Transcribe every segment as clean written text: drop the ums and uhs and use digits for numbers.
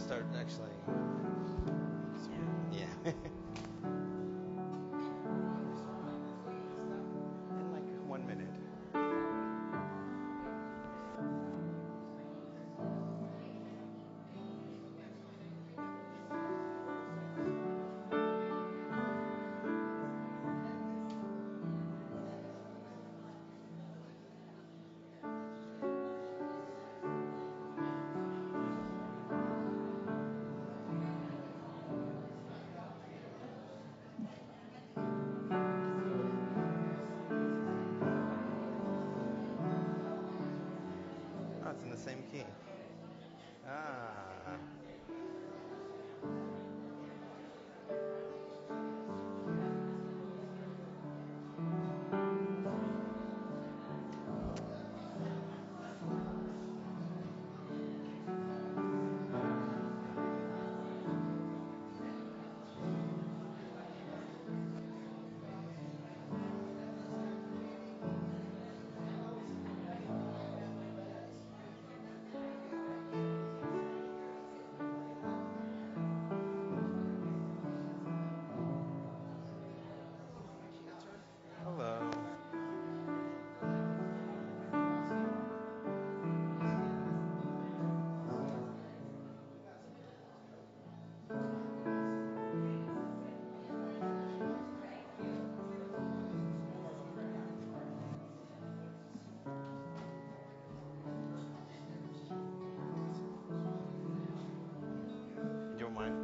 start actually. Yeah. In like 1 minute. Oh, it's in the same key. Ah. Hello. You don't mind?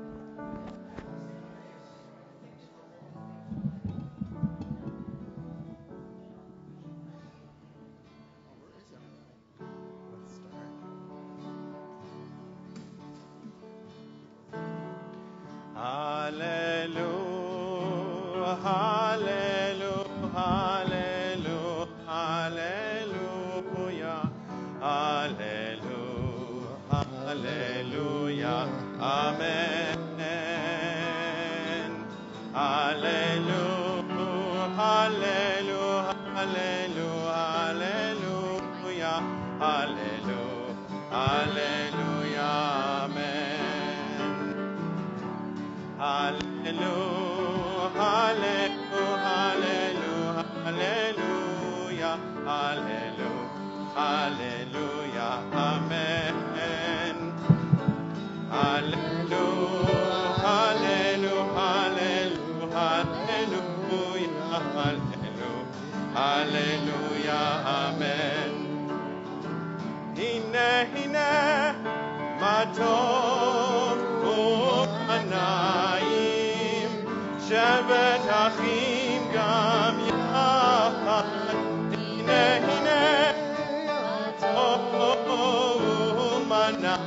Let's start. Hallelujah, hallelujah, hallelujah, hallelujah, hallelujah, hallelujah, amen. Hallelujah, hallelujah, hallelujah, hallelujah, hallelujah, hallelujah, amen. Hallelujah, hallelujah, hallelujah, hallelujah, hallelujah, hallelujah, amen. Hallelujah, hallelujah, hallelujah, hallelujah, hallelujah, hallelujah, amen. Hine, hine, ma tov u'manayim, shevet achim gam yachad. Hine, hine, ma tov u'manayim,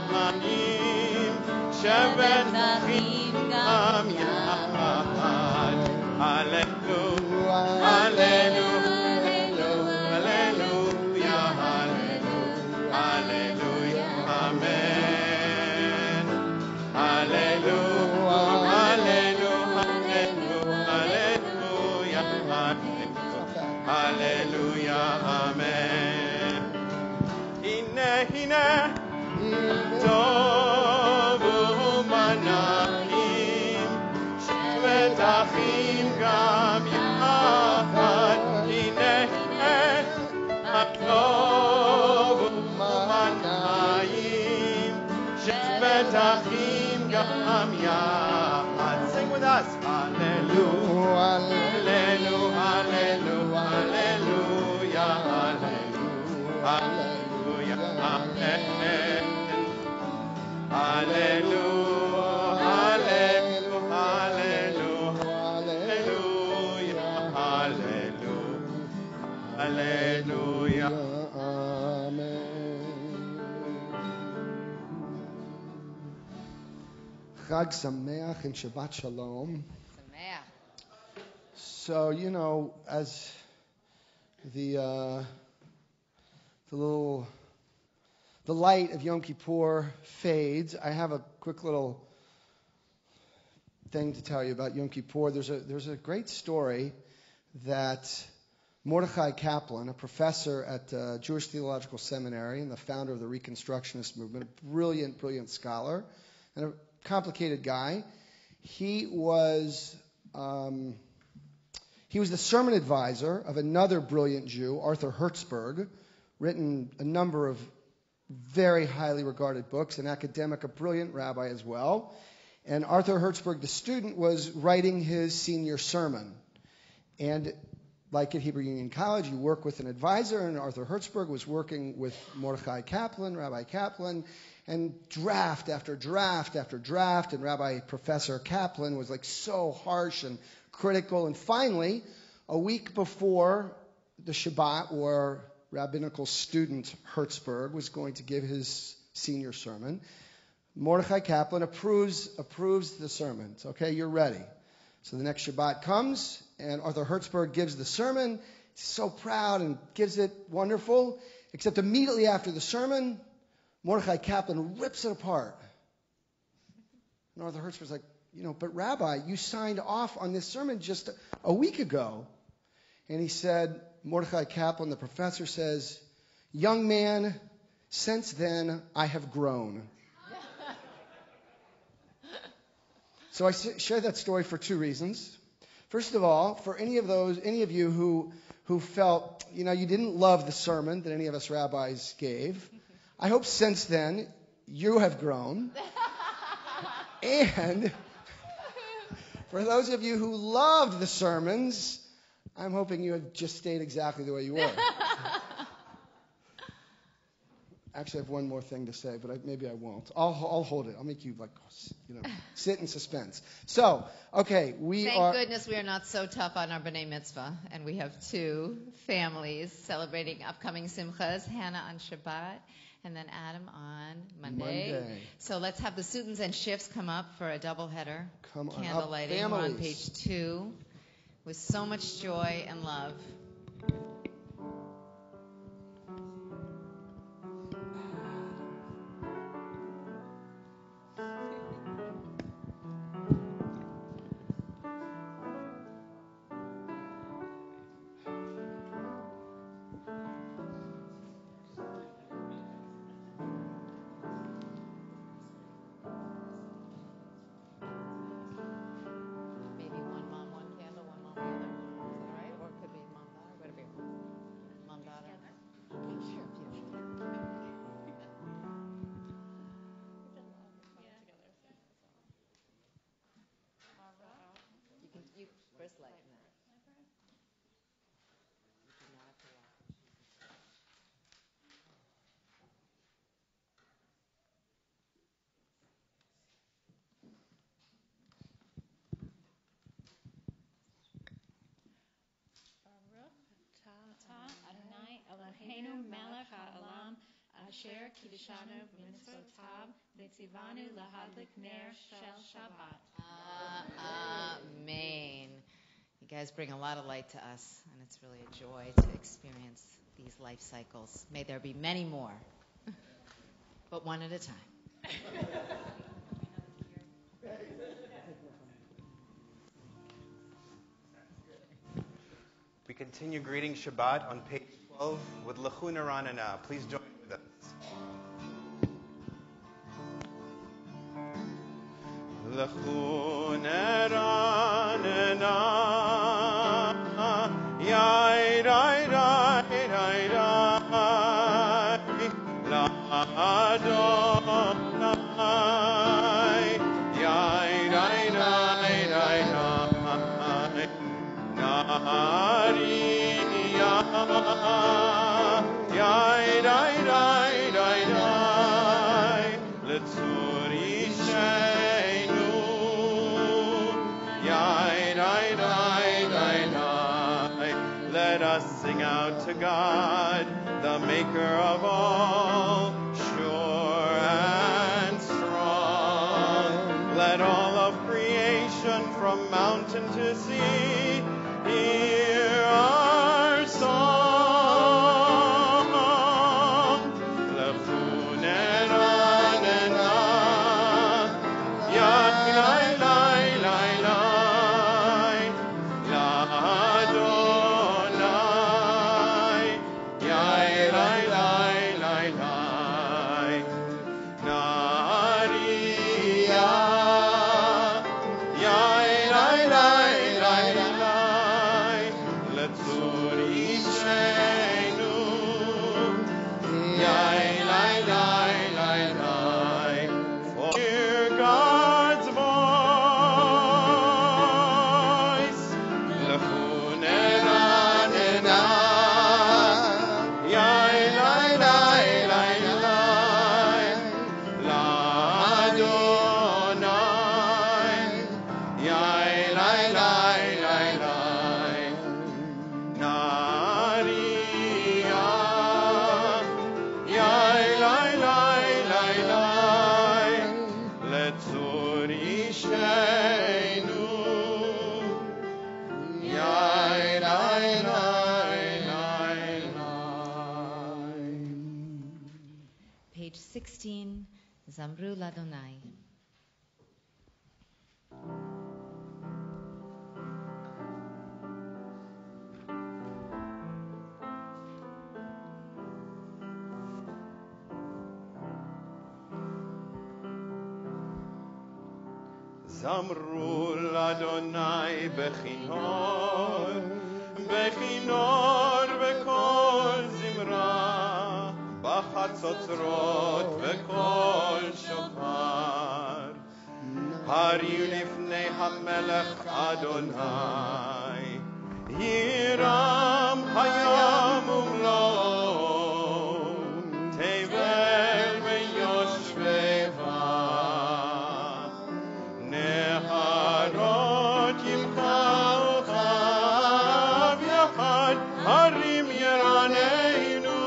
shevet achim gam yachad. Hallelujah, hallelujah, hallelujah, hallelujah, hallelujah, amen. Hallelujah, hallelujah, hallelujah, hallelujah, hallelujah, amen. Hine, hine, tov u'manayim, shevet achim gam yachad. Hine, hine, tov u'manayim, shevet achim gam yachad. Sing with us. Hallelujah, hallelujah, hallelujah, hallelujah, hallelujah, amen. Hallelujah, hallelujah, hallelujah, hallelujah, hallelujah. Chag Sameach and Shabbat Shalom. Sameach. So, as the light of Yom Kippur fades, I have a quick little thing to tell you about Yom Kippur. There's a great story that Mordechai Kaplan, a professor at Jewish Theological Seminary and the founder of the Reconstructionist movement, a brilliant, brilliant scholar, and a complicated guy. He was the sermon advisor of another brilliant Jew, Arthur Hertzberg, written a number of very highly regarded books, an academic, a brilliant rabbi as well. And Arthur Hertzberg, the student, was writing his senior sermon. And like at Hebrew Union College, you work with an advisor, and Arthur Hertzberg was working with Mordechai Kaplan, Rabbi Kaplan, and draft after draft after draft, and Rabbi Professor Kaplan was like so harsh and critical. And finally, a week before the Shabbat, where rabbinical student Hertzberg was going to give his senior sermon, Mordechai Kaplan approves the sermon. Okay, you're ready. So the next Shabbat comes, and Arthur Hertzberg gives the sermon. He's so proud and gives it wonderful, except immediately after the sermon, Mordechai Kaplan rips it apart. And Arthur Hertzberg's like, but Rabbi, you signed off on this sermon just a week ago. And he said, Mordechai Kaplan, the professor, says, young man, since then I have grown. So I share that story for two reasons. First of all, for any of you who felt, you didn't love the sermon that any of us rabbis gave, I hope since then you have grown. And for those of you who loved the sermons, I'm hoping you have just stayed exactly the way you were. Actually, I have one more thing to say, but maybe I won't. I'll hold it. I'll make you sit in suspense. So, okay, Thank goodness we are not so tough on our B'nai Mitzvah, and we have two families celebrating upcoming Simchas, Hannah on Shabbat, and then Adam on Monday. So let's have the students and shifts come up for a double header. Come on Candle up, lighting. families. We're on page 2 with so much joy and love. Eloheinu melech ha'olam asher kiddushanu b'mitzvotav v'tzivanu lahadlik ner shel Shabbat. Amen. You guys bring a lot of light to us, and it's really a joy to experience these life cycles. May there be many more, but one at a time. We continue greeting Shabbat on page 12 with L'chuna Ranana. Please join with us. L'chuna Ranana, yai rai rai rai rai, l'Adonai, yai rai rai rai rai, nari. Yai dai dai dai dai, l'tzuri sheinu. Yai dai dai dai dai. Let us sing out to God, the Maker of all, sure and strong. Let all of creation, from mountain to sea, hear our song. page 16, Zamru Ladonai. זמרו לאדוני בכינור, בכינור בקול זמרה, בחצוצרות בקול שופר. הריעו לפני המלך אדוני, ירם הים ומלואו, תבל ויושביה. נהרות ימחאו חב יחד, הרים ירננו,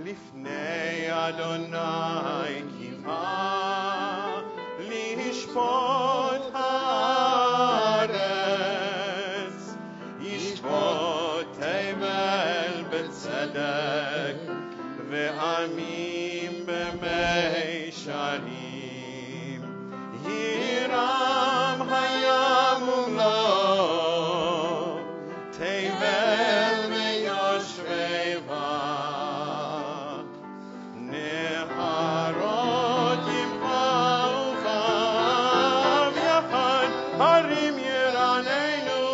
לפני אדוני קיווה, לשפוט הארץ, ישפוט תבל בצדק, ועמים במישרים. ירם הים ומלואו, תבל ויושביה. נהרות ימחאו חב יחד, הרים ירננו,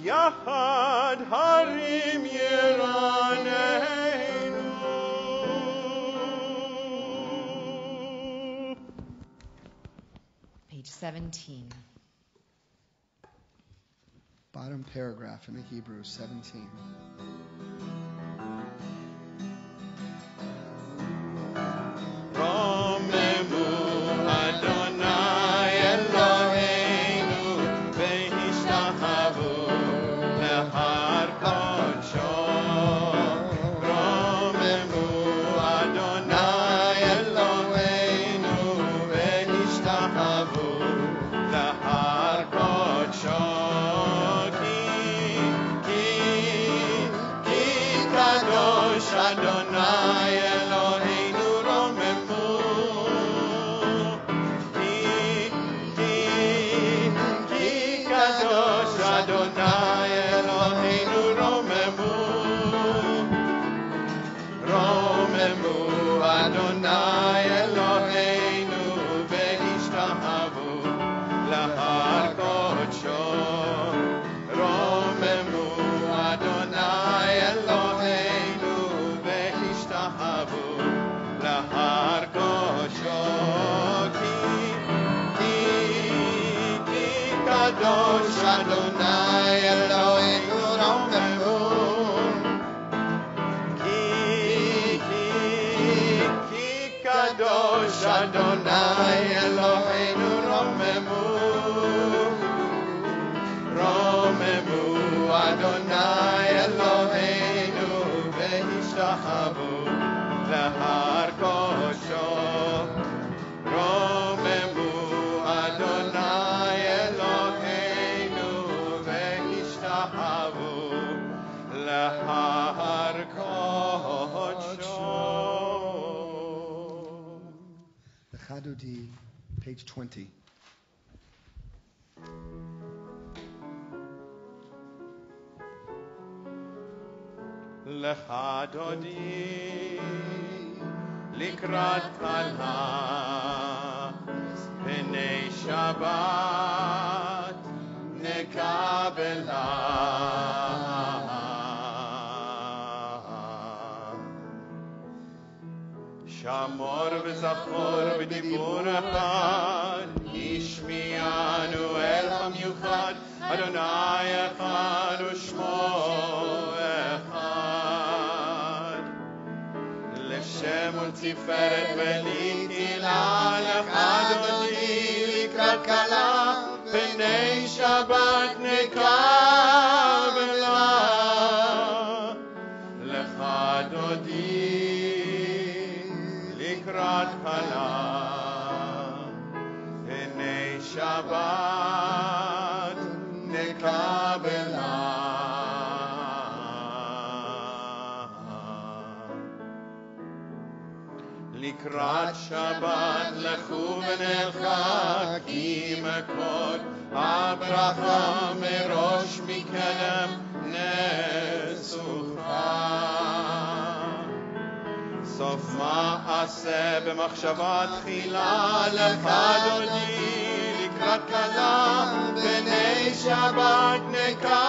יחד הרים ירננו. Page 17. Bottom paragraph in the Hebrew, 17. רוממו אדוני אלוהינו, והשתחוו להר קודשו. רוממו אדוני אלוהינו, והשתחוו להר קודשו. כי קדוש אדוני אלוהינו, רוממו. כי קדוש אדוני אלוהינו, רוממו. רוממו אדוני אלוהינו, והשתחוו להר קודשו. רוממו אדוני אלוהינו, והשתחוו להר קודשו. כי קדוש אדוני אלוהינו, רוממו. כי קדוש אדוני אלוהינו, רוממו. רוממו אדוני אלוהינו, והשתחוו להר קודשו. רוממו אדוני אלוהינו, והשתחוו להר קודשו. The Chadodi, page 20. לך דודי לקראת חלה, פני שבת נקבלה. שמור וזכור בדיבור אחד, השמיענו אל המיוחד, אדוני אחד ושמו אחד. לשם ולתפארת ולתהילה לך אדוני לקראת כלה, פני שבת נקבלה. לך דודי לקראת כלה, פני שבת נקבלה. לקראת שבת לכו ונלכה כי מקור הברכה מראש מקדם נסוכה סוף מעשה במחשבה תחילה לך דודי לקראת כלה בני שבת נקבלה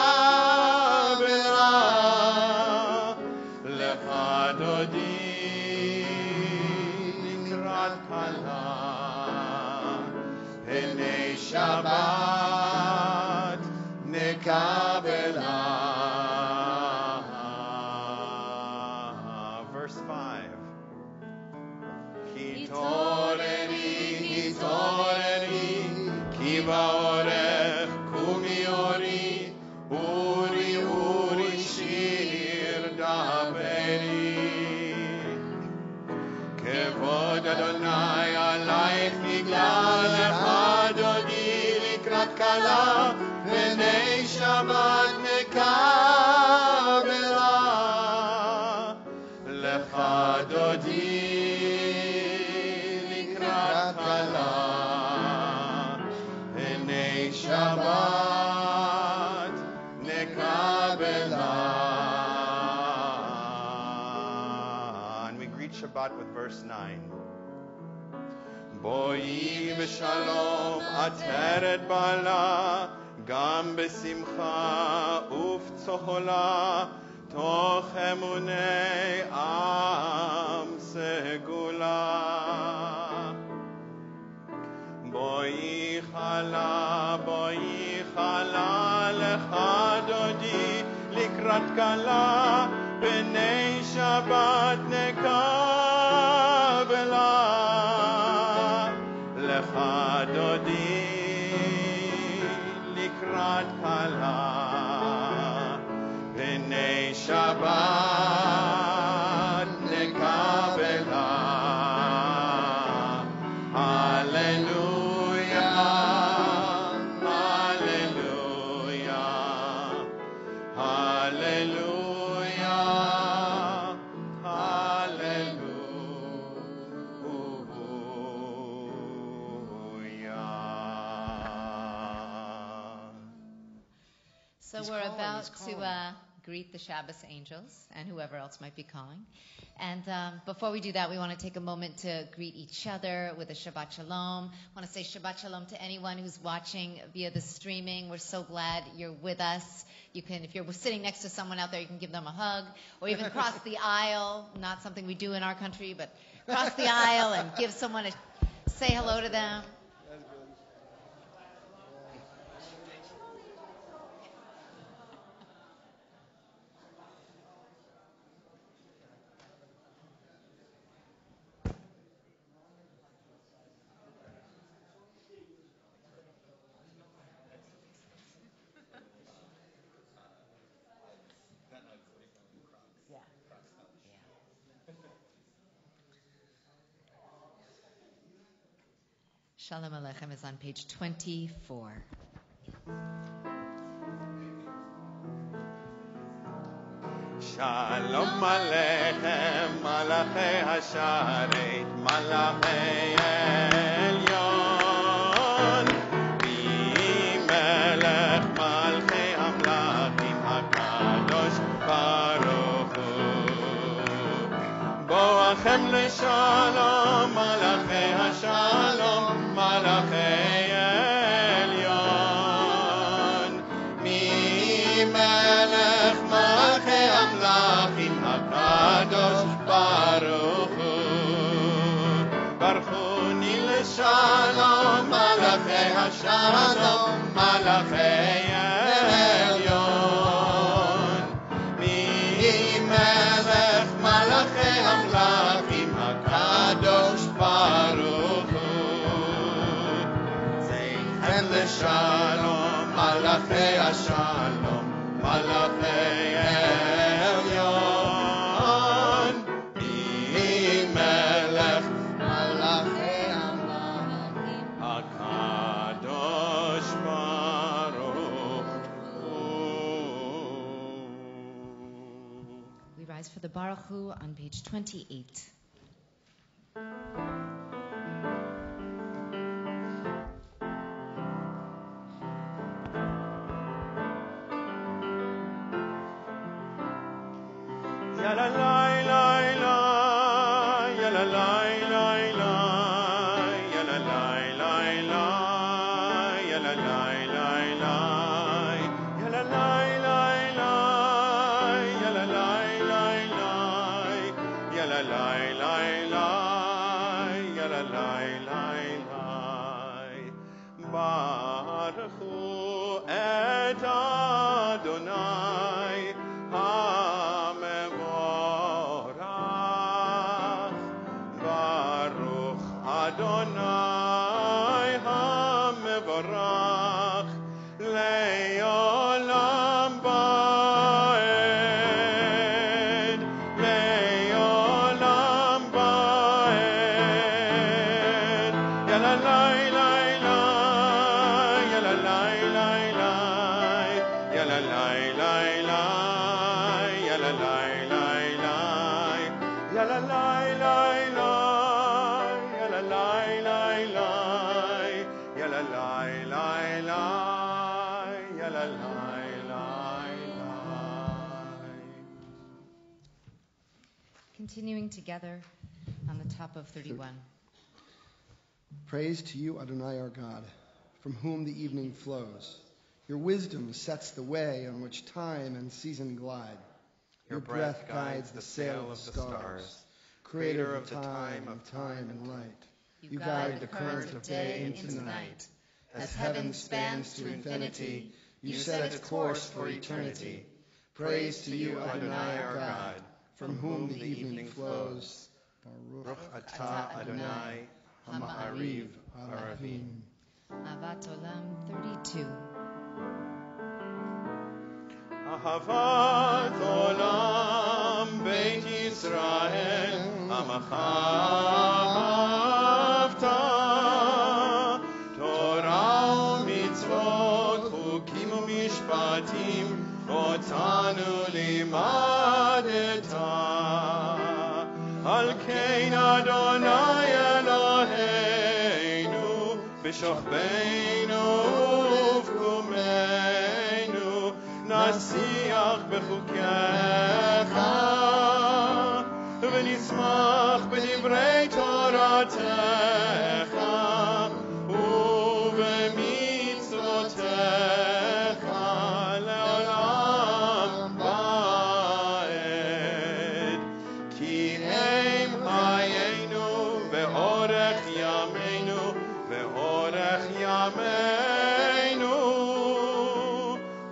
לך דודי לקראת כלה בני שבת נקבלה. Verse 5 התעוררי כי באורך קומי אורי אורי אורי שיר דברי כבוד אדוני עלייך נגלה לך דודי לקראת כלה בני שבת נקבלה לך דודי לקראת כלה בני שבת נקבלה. And we greet Shabbat with verse 9. בואי בשלום עטרת בעלה גם בשמחה ובצהלה תוך אמוני עם סגולה בואי חלה לך דודי לקראת כלה בני שבת נקבלה לך דודי לקראת כלה בני שבת נקבלה. הללויה הללויה הללויה So we're about to greet the Shabbos angels and whoever else might be calling. And before we do that, we want to take a moment to greet each other with a Shabbat Shalom. I want to say Shabbat Shalom to anyone who's watching via the streaming. We're so glad you're with us. You can, if you're sitting next to someone out there, you can give them a hug or even cross the aisle. Not something we do in our country, but cross the aisle and give someone a, say hello to them. Shalom Aleichem is on page 24. Shalom Aleichem, Malachei Hasharet, Malachei Elyon, Melech Malchei Hamlachim HaKadosh Baruch Hu. Boachem leShalom, Malachei Hashalom, Malachei Elyon, Melech Malchei Hamlachim HaKadosh Baruch Hu. Barchuni leShalom, Malachei Hashalom, Malachei Elyon, Melech Malchei Hamlachim HaKadosh Baruch Hu. Zeichem leShalom, Malachei Hashalom, Malachei Elyon, Melech Malachei Hamlachim HaKadosh Baruch Hu. We rise for the Baruch Hu on page 28. Ya la la la la, ya la la la la, ya la la la la, ya la la la la, ya la la la la, ya la la la la, ya la la la la, ya la la la la. Baruchu et Adonai HaMevorach. Baruch Adonai HaMevorach Le'olam Ba'ed, Le'olam Ba'ed. Ya la la la la, ya la la la la, ya la la la la, ya la la la la, ya la la la la, ya la la la la, ya la la la la, ya la la la la. Continuing together on the top of 31. Praise to you, Adonai our God, from whom the evening flows. Your wisdom sets the way on which time and season glide. Your breath guides the sail of the stars, creator of the time and light. You guide the current of day into night. As heaven spans to infinity, you set its course for eternity. Praise to you, Adonai our God, from whom the evening flows. Baruch atah Adonai Hama'ariv Aravim. Ahavat Olam 32. Ahavat Olam Beit Yisrael Amacha Ahavta. Torah u'mitzvot chukim u'mishpatim otanu limadeta. Al kein Adonai Eloheinu b'shochbeinu uvkumeinu nasiach b'chukecha v'nismach b'divrei Toratecha u'b'mitzvotecha le'olam ba'ed ki heim hayenu ve'orech yameinu ve'orech yameinu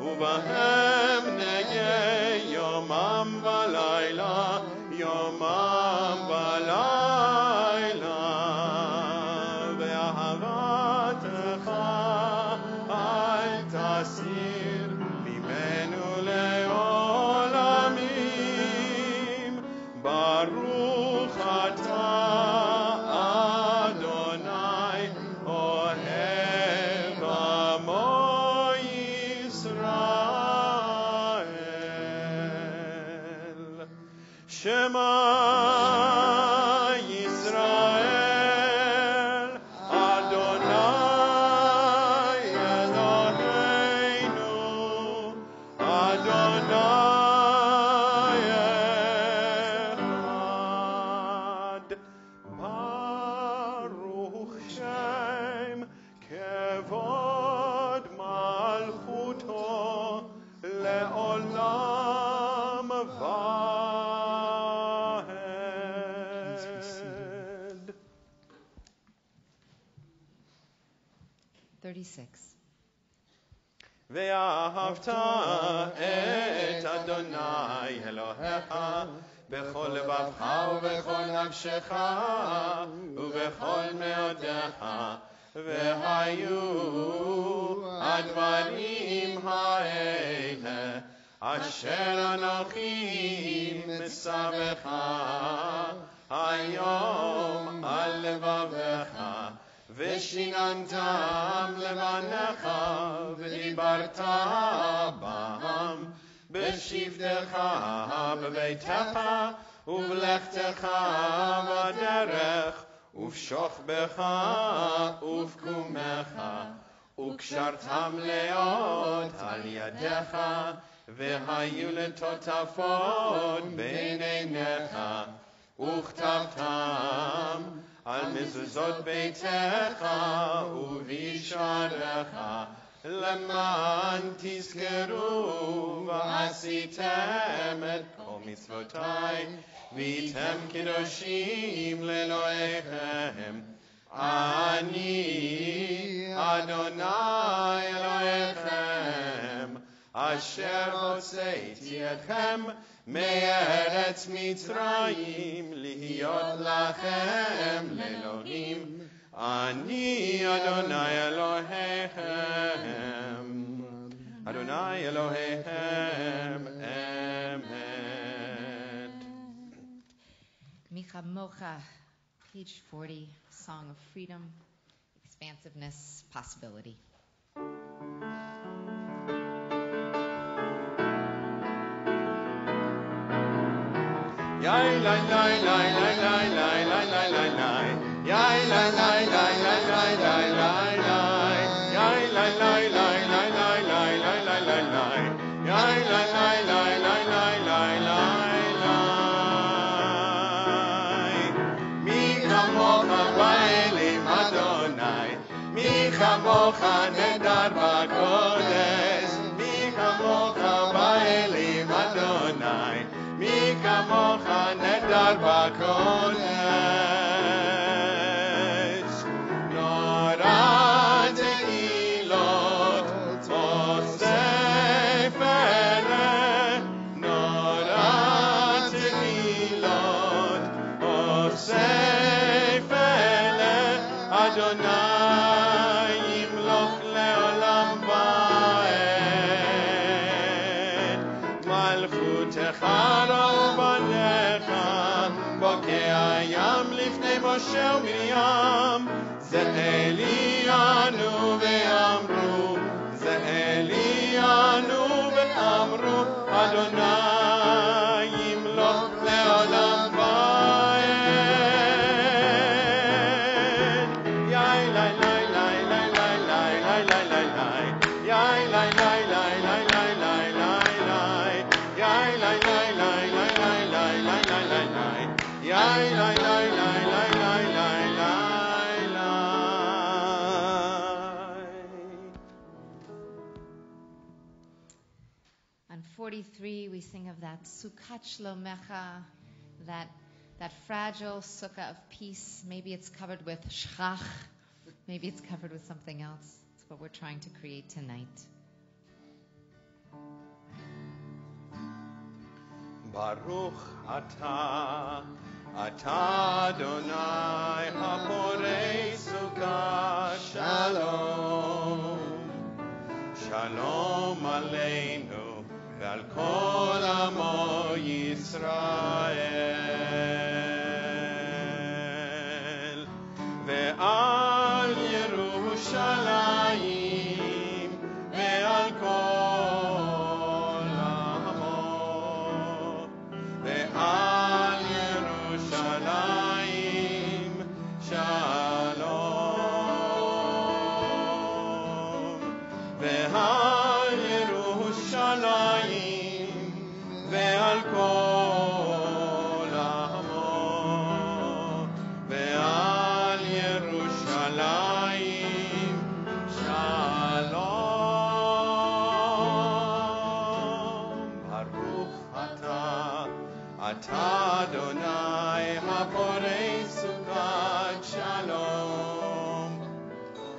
u'bahem negei yomam v'layla yomam v'layla ve'ahavatecha al tasir mimenu le'olamim. Baruch atah Adonai ohev amo Yisrael. Shema Yisrael Adonai Eloheinu Adonai Echad. Baruch Shem Kevod Malchuto Le'olam Vahed. 36. ואהבת את אדוני אלוהיך בכל לבבך ובכל נפשך ובכל מאודיך והיו הדברים האלה אשר אנוכי מצווך היום על לבבך ושיננתם לבניך ודיברת בם בשבתך בביתך ובלכתך בדרך ובשוכבך ובקומך וקשרתם להיות על ידיך והיו לטוטפות בין עיניך וכתבתם על מזוזות ביתך ובשעריך למען תזכרו ועשיתם את כל מצוותיי והייתם קדושים לאלוהיכם אני אדוני אלוהיכם אשר הוצאתי אתכם מארץ מצרים להיות לכם לאלוהים אני אדוני אלוהיכם אדוני אלוהיכם אמת. מי כמוך, page 40, Song of Freedom, Expansiveness, Possibility. Yai lai lai lai lai lai lai lai lai lai lai. Yai lai lai lai lai lai lai lai lai. Yai lai lai lai lai lai lai lai lai lai lai. Yai lai lai lai lai lai lai lai lai. Mi kamocha ba'elim Adonai. Mi kamocha nedar b'kodesh. Mi kamocha ba'elim Adonai. Mi kamocha nedar b'kodesh. Nora tehilot osef eleh. Nora tehilot osef eleh. Adonai yimloch leolam va'ed. Malchutecha הים לפני משה ומרים זה אלינו ואמרו זה אלינו ואמרו אדוני ימלוך לעולם ועד יאי לי לי לי לי לי לי לי לי לי יאי לי לי לי לי לי לי לי יאי לי לי לי לי לי לי לי לי Yai lai lai lai lai lai lai lai lai. On 43, we sing of that Sukkot Shlomecha, that fragile sukkah of peace. Maybe it's covered with shchach. Maybe it's covered with something else. It's what we're trying to create tonight. Baruch atah Adonai haporei sukkah shalom Shalom aleinu ve'al kol amo Yisrael ve'al Yerushalayim ve'al kol amo ve'al Yerushalayim shalom ve'al Yerushalayim ve'al kol amo ve'al Yerushalayim shalom Baruch atah Adonai haporei sukkot shalom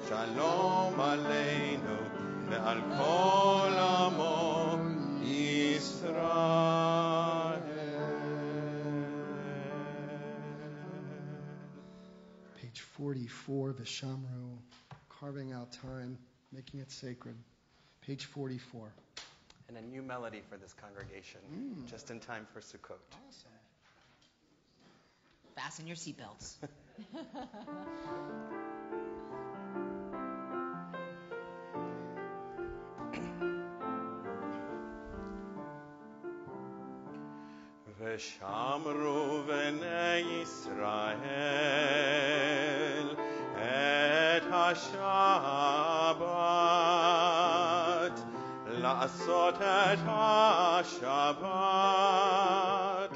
Shalom aleinu ve'al kol amo Yisrael. Page 44, Vishamru, carving out time, making it sacred. Page 44. And a new melody for this congregation, just in time for Sukkot. Awesome. Fasten your seatbelts. ושמרו בני ישראל את השבת, לעשות את השבת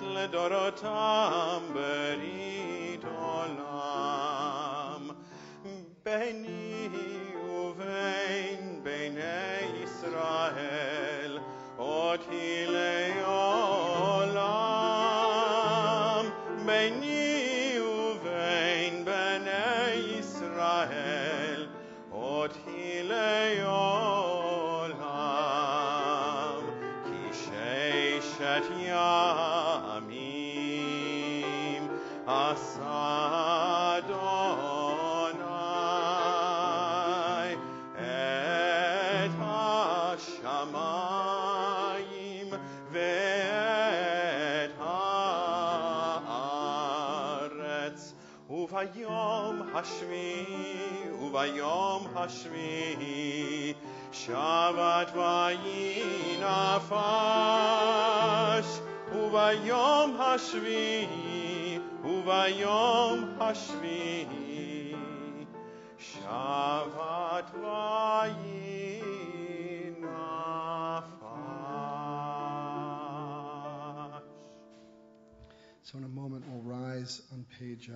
לדורותם ברית עולם. ביני ובין בני ישראל אותי לעולם, ביני ובין בני ישראל אותי לעולם. כי ששת ימים עשה אדוני את השמיים ואת הארץ, וביום השביעי שבת וינפש, וביום השביעי שבת וינפש. So in a moment we'll rise on page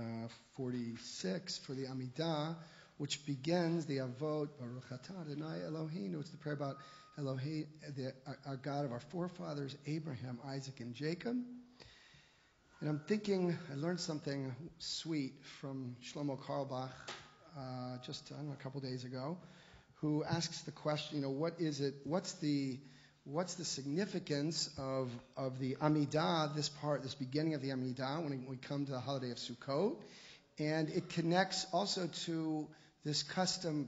46 for the Amidah, which begins the Avot Baruch Atah Adonai Eloheinu. It's the prayer about Elohim, our God of our forefathers, Abraham, Isaac, and Jacob. And I'm thinking, I learned something sweet from Shlomo Carlebach just a couple days ago, who asks the question, what's the significance of the Amidah, this beginning of the Amidah, when we come to the holiday of Sukkot? And it connects also to this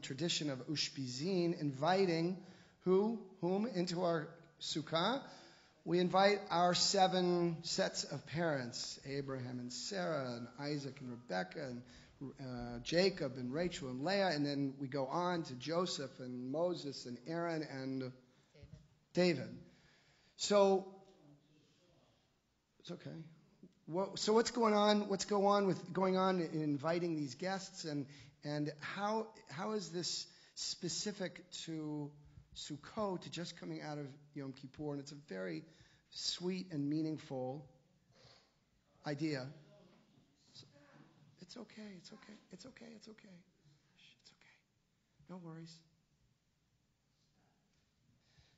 tradition of Ushpizin, inviting whom into our Sukkah? We invite our 7 sets of parents, Abraham and Sarah, and Isaac and Rebekah, and Jacob and Rachel and Leah, and then we go on to Joseph and Moses and Aaron and David. So it's okay. So what's going on? What's going on in inviting these guests, and how is this specific to Sukkot, to just coming out of Yom Kippur? And it's a very sweet and meaningful idea. It's okay. It's okay. It's okay. It's okay. It's okay. No worries.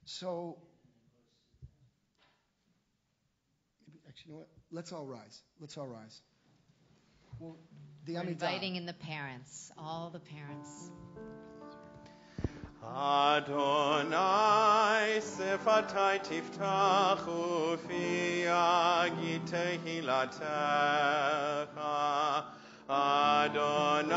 So, actually, you know what? Let's all rise. Well, the We're Amidah. inviting in the parents, all the parents. Adonai sefatai tiftach ufi yagid tehilatecha. Adonai,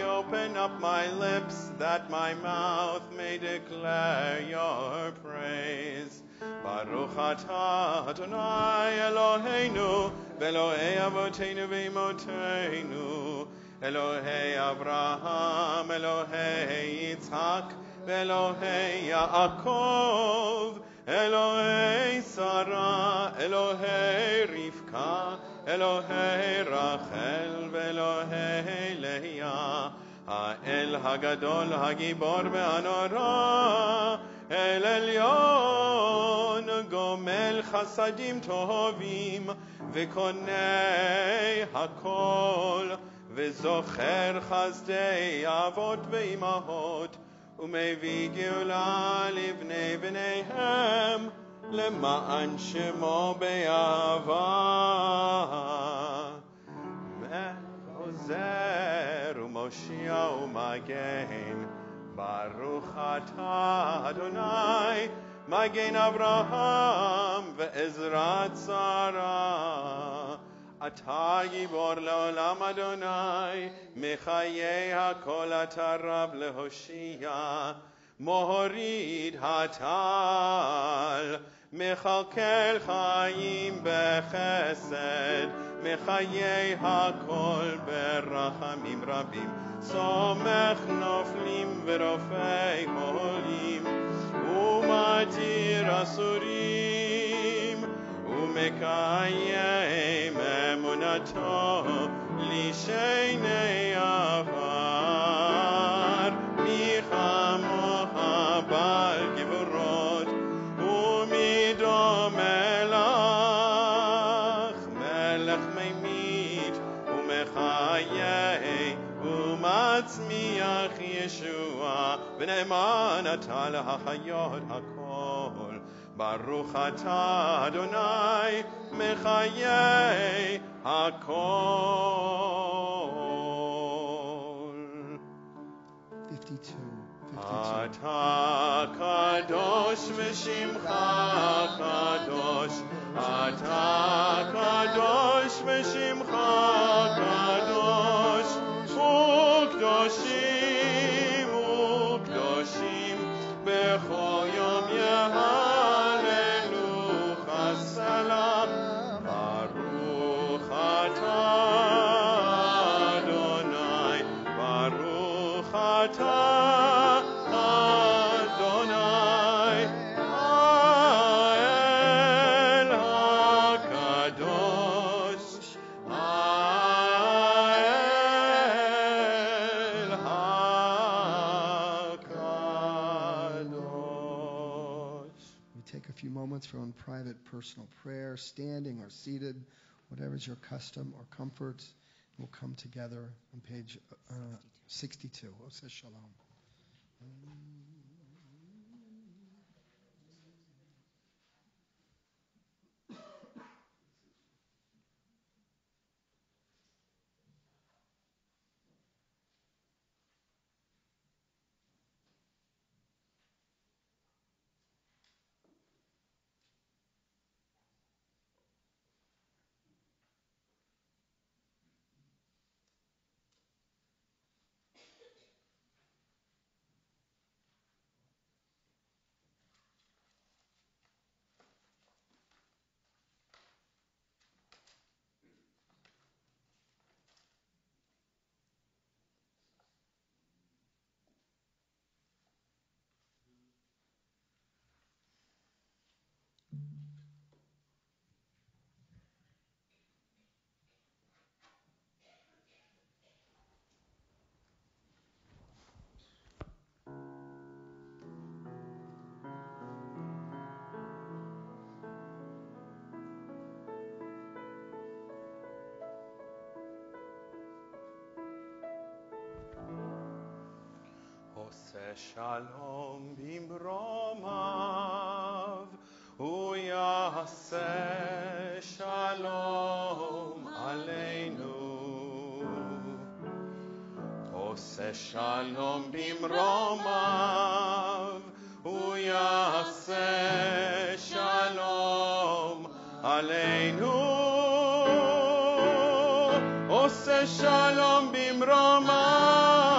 open up my lips that my mouth may declare your praise. Baruch atah Adonai Eloheinu ve'Elohei avoteinu ve'imoteinu, Elohei Avraham, Elohei Yitzhak, ve'Elohei Yaakov, Elohei Sarah, Elohei Rivka, Elohei Rachel, ve'Elohei Leah, Ha'el Hagadol Hagibor ve'Anora, El Elyon, Gomel Chasadim Tovim, Ve'Konei Hakol, Ve'Zocher Chazdei Avot ve'Imahot, U'Mevi Geula Livnei B'neihem, Lema'an Shemo Be'ava, Me'ozer U'Moshia U'Magen, Baruch atah Adonai, Magen Avraham ve'Ezrat Sarah. Atah Gibor le'olam Adonai, Mechayei hakol atah Rav lehoshia, Mohorid hatal, Mechalkel chayim bechesed, Mechayei hakol berachamim rabim. Somech noflim verofei holim, umatir asurim, ומקיים אמונתו לשני עבר. מי כמוך בעל גבורות ומידו מלך, מלך ממית ומחיה ומצמיח ישוע, ונאמן אתה להחיות הכל. ברוך אתה אדוני מחיי הכל. 52. אתה קדוש ושמך קדוש, אתה קדוש ושמך קדוש, וקדושים וקדושים בכל יום יהללוך סלם. ברוך אתה אדוני, ברוך אתה For own private personal prayer, standing or seated, whatever is your custom or comfort. We'll come together on page 62. Oseh Shalom. שלום במרומיו, הוא יעשה שלום עלינו. עושה שלום במרומיו, הוא יעשה שלום עלינו. עושה שלום במרומיו,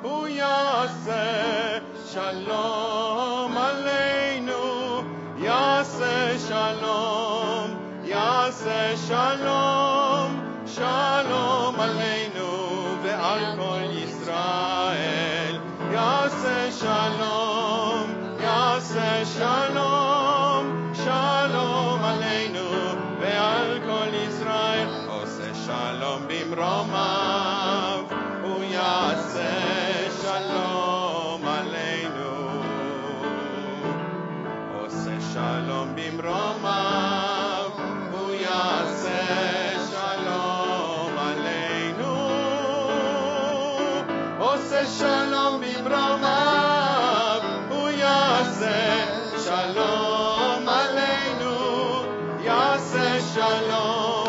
הוא יעשה שלום עלינו. יעשה שלום, יעשה שלום, שלום עלינו ועל כל ישראל. יעשה שלום, יעשה שלום, שלום עלינו ועל כל ישראל. עושה שלום במרומיו, הוא יעשה שלום עלינו. עושה שלום במרומיו, הוא יעשה שלום עלינו. עושה שלום במרומיו, הוא יעשה שלום עלינו. יעשה שלום,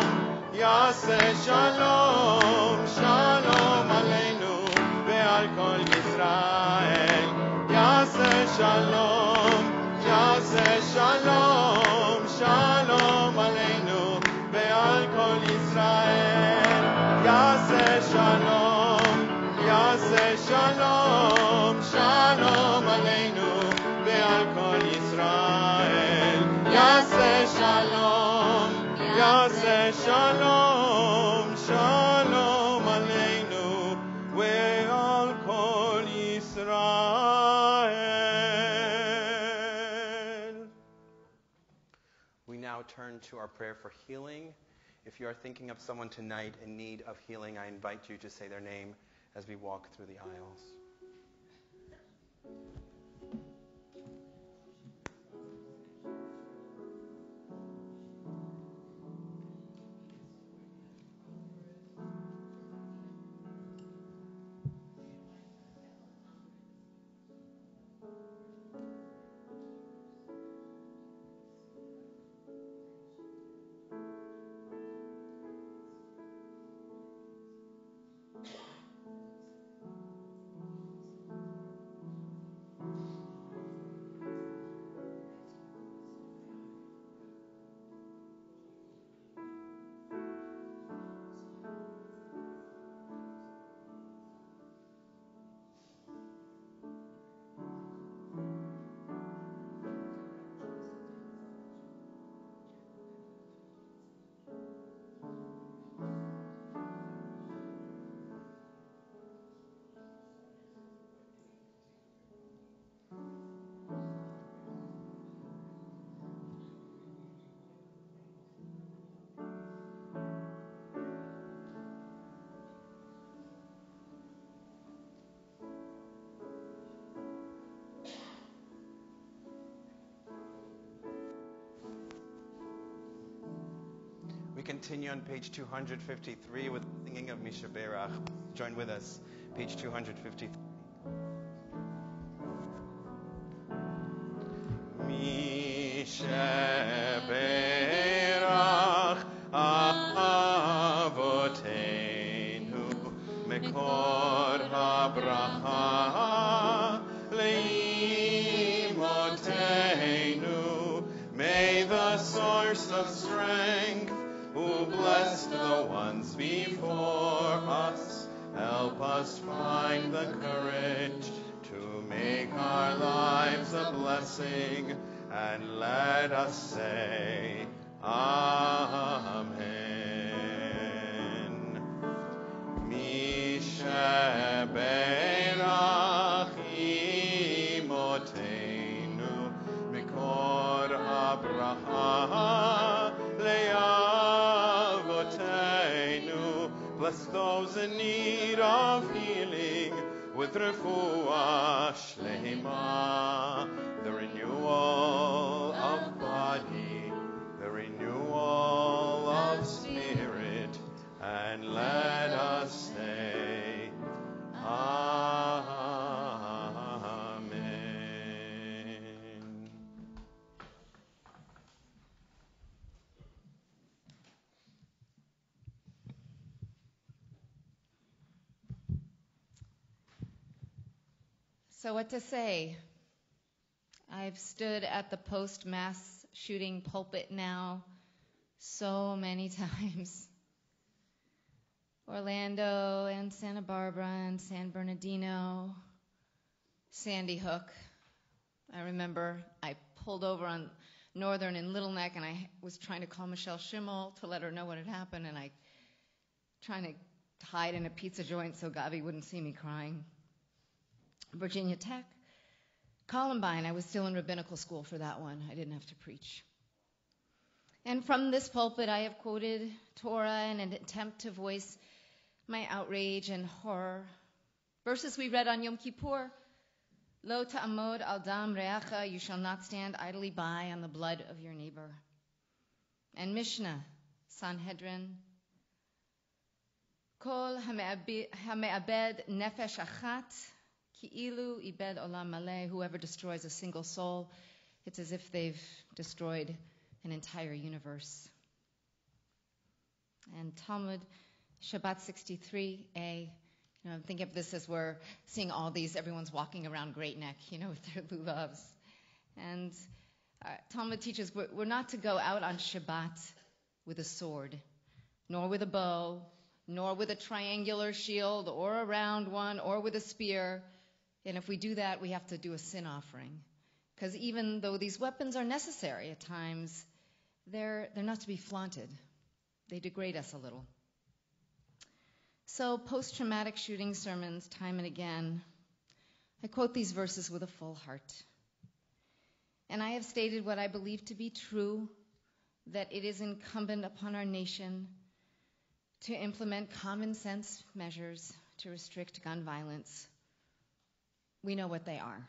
יעשה שלום, שלום עלינו ועל כל ישראל. יעשה שלום, יעשה שלום, שלום עלינו ועל כל ישראל. יעשה שלום, יעשה שלום, שלום עלינו ועל כל ישראל. יעשה שלום, יעשה שלום, שלום עלינו ועל כל ישראל. We now turn to our prayer for healing. If you are thinking of someone tonight in need of healing, I invite you to say their name as we walk through the aisles. We continue on page 253 with the singing of Misha Berach. Join with us, page 253. Misha Berach Avotenu Mekor HaBracha Leimotenu. May the source of strength, who blessed the ones before us, help us find the courage to make our lives a blessing, and let us say, Amen. Misha Berach Imotenu Mikor HaBracha Le'avotenu. Bless those in need of healing with refuah shlema, the renewal of body, the renewal of spirit, and let us say, Amen. So what to say? I've stood at the post-mass shooting pulpit now so many times. Orlando and Santa Barbara and San Bernardino, Sandy Hook. I remember I pulled over on Northern in Little Neck, and I was trying to call Michelle Schimmel to let her know what had happened, and I trying to hide in a pizza joint so Gavi wouldn't see me crying. Virginia Tech. Columbine, I was still in rabbinical school for that one. I didn't have to preach. And from this pulpit, I have quoted Torah in an attempt to voice my outrage and horror. Verses we read on Yom Kippur, Lo ta'amod al dam re'acha, you shall not stand idly by on the blood of your neighbor. And Mishnah, Sanhedrin, Kol hame'abed nefesh achat, Ki'ilu ibed olam maleh, whoever destroys a single soul, it's as if they've destroyed an entire universe. And Talmud, Shabbat 63a, I'm thinking of this as we're seeing all these, everyone's walking around Great Neck, with their lulavs. And Talmud teaches we're not to go out on Shabbat with a sword, nor with a bow, nor with a triangular shield, or a round one, or with a spear. And if we do that, we have to do a sin offering. Because even though these weapons are necessary at times, they're not to be flaunted. They degrade us a little. So post-traumatic shooting sermons, time and again, I quote these verses with a full heart. And I have stated what I believe to be true that it is incumbent upon our nation to implement common sense measures to restrict gun violence. We know what they are.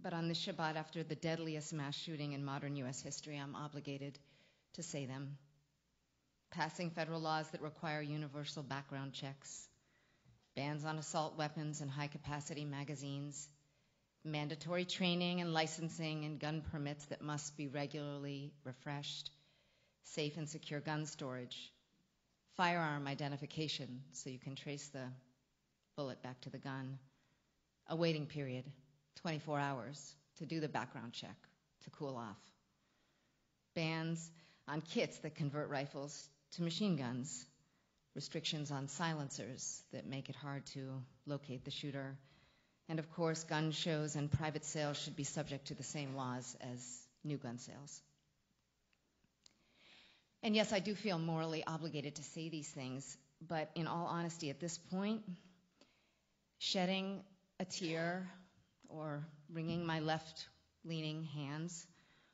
But on this Shabbat, after the deadliest mass shooting in modern U.S. history, I'm obligated to say them. Passing federal laws that require universal background checks, bans on assault weapons and high-capacity magazines, mandatory training and licensing and gun permits that must be regularly refreshed, safe and secure gun storage, firearm identification so you can trace the bullet back to the gun, a waiting period, 24 hours, to do the background check, to cool off, bans on kits that convert rifles to machine guns, restrictions on silencers that make it hard to locate the shooter, and of course, gun shows and private sales should be subject to the same laws as new gun sales. And yes, I do feel morally obligated to say these things, but in all honesty, at this point, shedding a tear or wringing my left-leaning hands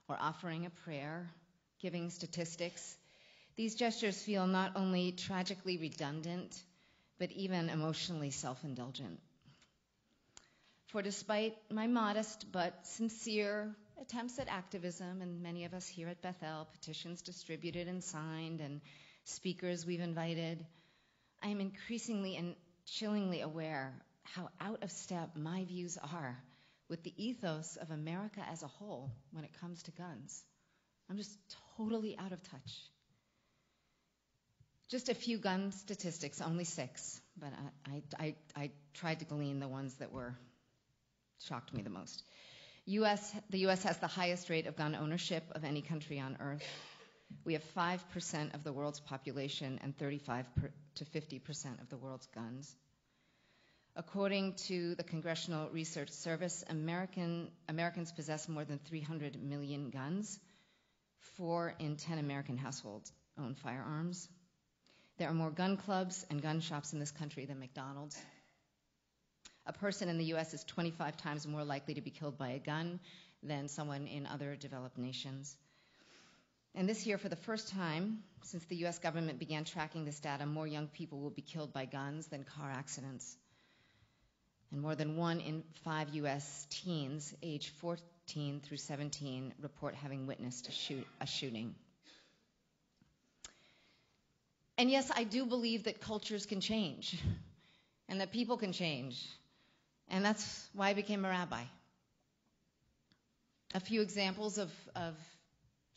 or offering a prayer, giving statistics, these gestures feel not only tragically redundant, but even emotionally self-indulgent. For despite my modest but sincere attempts at activism, and many of us here at Beth-El, petitions distributed and signed, and speakers we've invited, I am increasingly and chillingly aware how out of step my views are with the ethos of America as a whole when it comes to guns. I'm just totally out of touch. Just a few gun statistics, only 6, but I tried to glean the ones that shocked me the most. The U.S. has the highest rate of gun ownership of any country on earth. We have 5% of the world's population and 35 to 50% of the world's guns. According to the Congressional Research Service, Americans possess more than 300 million guns. 4 in 10 American households own firearms. There are more gun clubs and gun shops in this country than McDonald's. A person in the U.S. is 25 times more likely to be killed by a gun than someone in other developed nations. And this year, for the first time since the U.S. government began tracking this data, more young people will be killed by guns than car accidents. And more than 1 in 5 U.S. teens, age 14 through 17, report having witnessed a shooting. And yes, I do believe that cultures can change and that people can change. And that's why I became a rabbi. A few examples of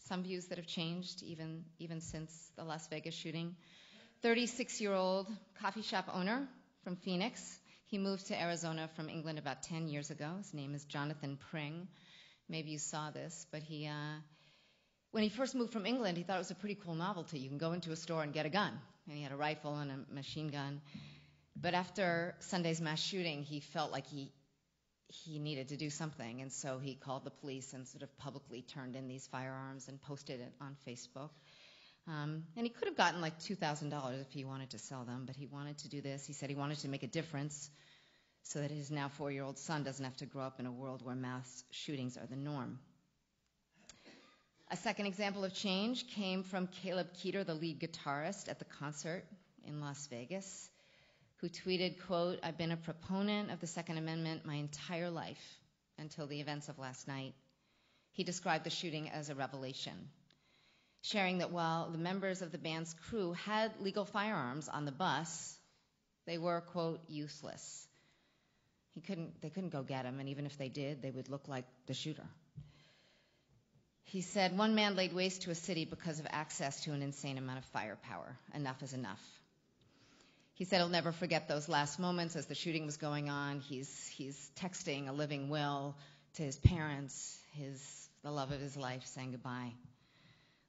some views that have changed even since the Las Vegas shooting. 36-year-old coffee shop owner from Phoenix. He moved to Arizona from England about 10 years ago. His name is Jonathan Pring. Maybe you saw this, but when he first moved from England, he thought it was a pretty cool novelty. You can go into a store and get a gun. And he had a rifle and a machine gun. But after Sunday's mass shooting, he felt like he needed to do something. And so he called the police and sort of publicly turned in these firearms and posted it on Facebook. And he could have gotten like $2,000 if he wanted to sell them, but he wanted to do this. He said he wanted to make a difference so that his now 4-year-old son doesn't have to grow up in a world where mass shootings are the norm. A second example of change came from Caleb Keeter, the lead guitarist at the concert in Las Vegas, who tweeted, quote, "I've been a proponent of the Second Amendment my entire life until the events of last night." He described the shooting as a revelation, sharing that while the members of the band's crew had legal firearms on the bus, they were, quote, useless. They couldn't go get them, and even if they did, they would look like the shooter. He said, "One man laid waste to a city because of access to an insane amount of firepower. Enough is enough." He said he'll never forget those last moments as the shooting was going on. He's texting a living will to his parents, the love of his life, saying goodbye.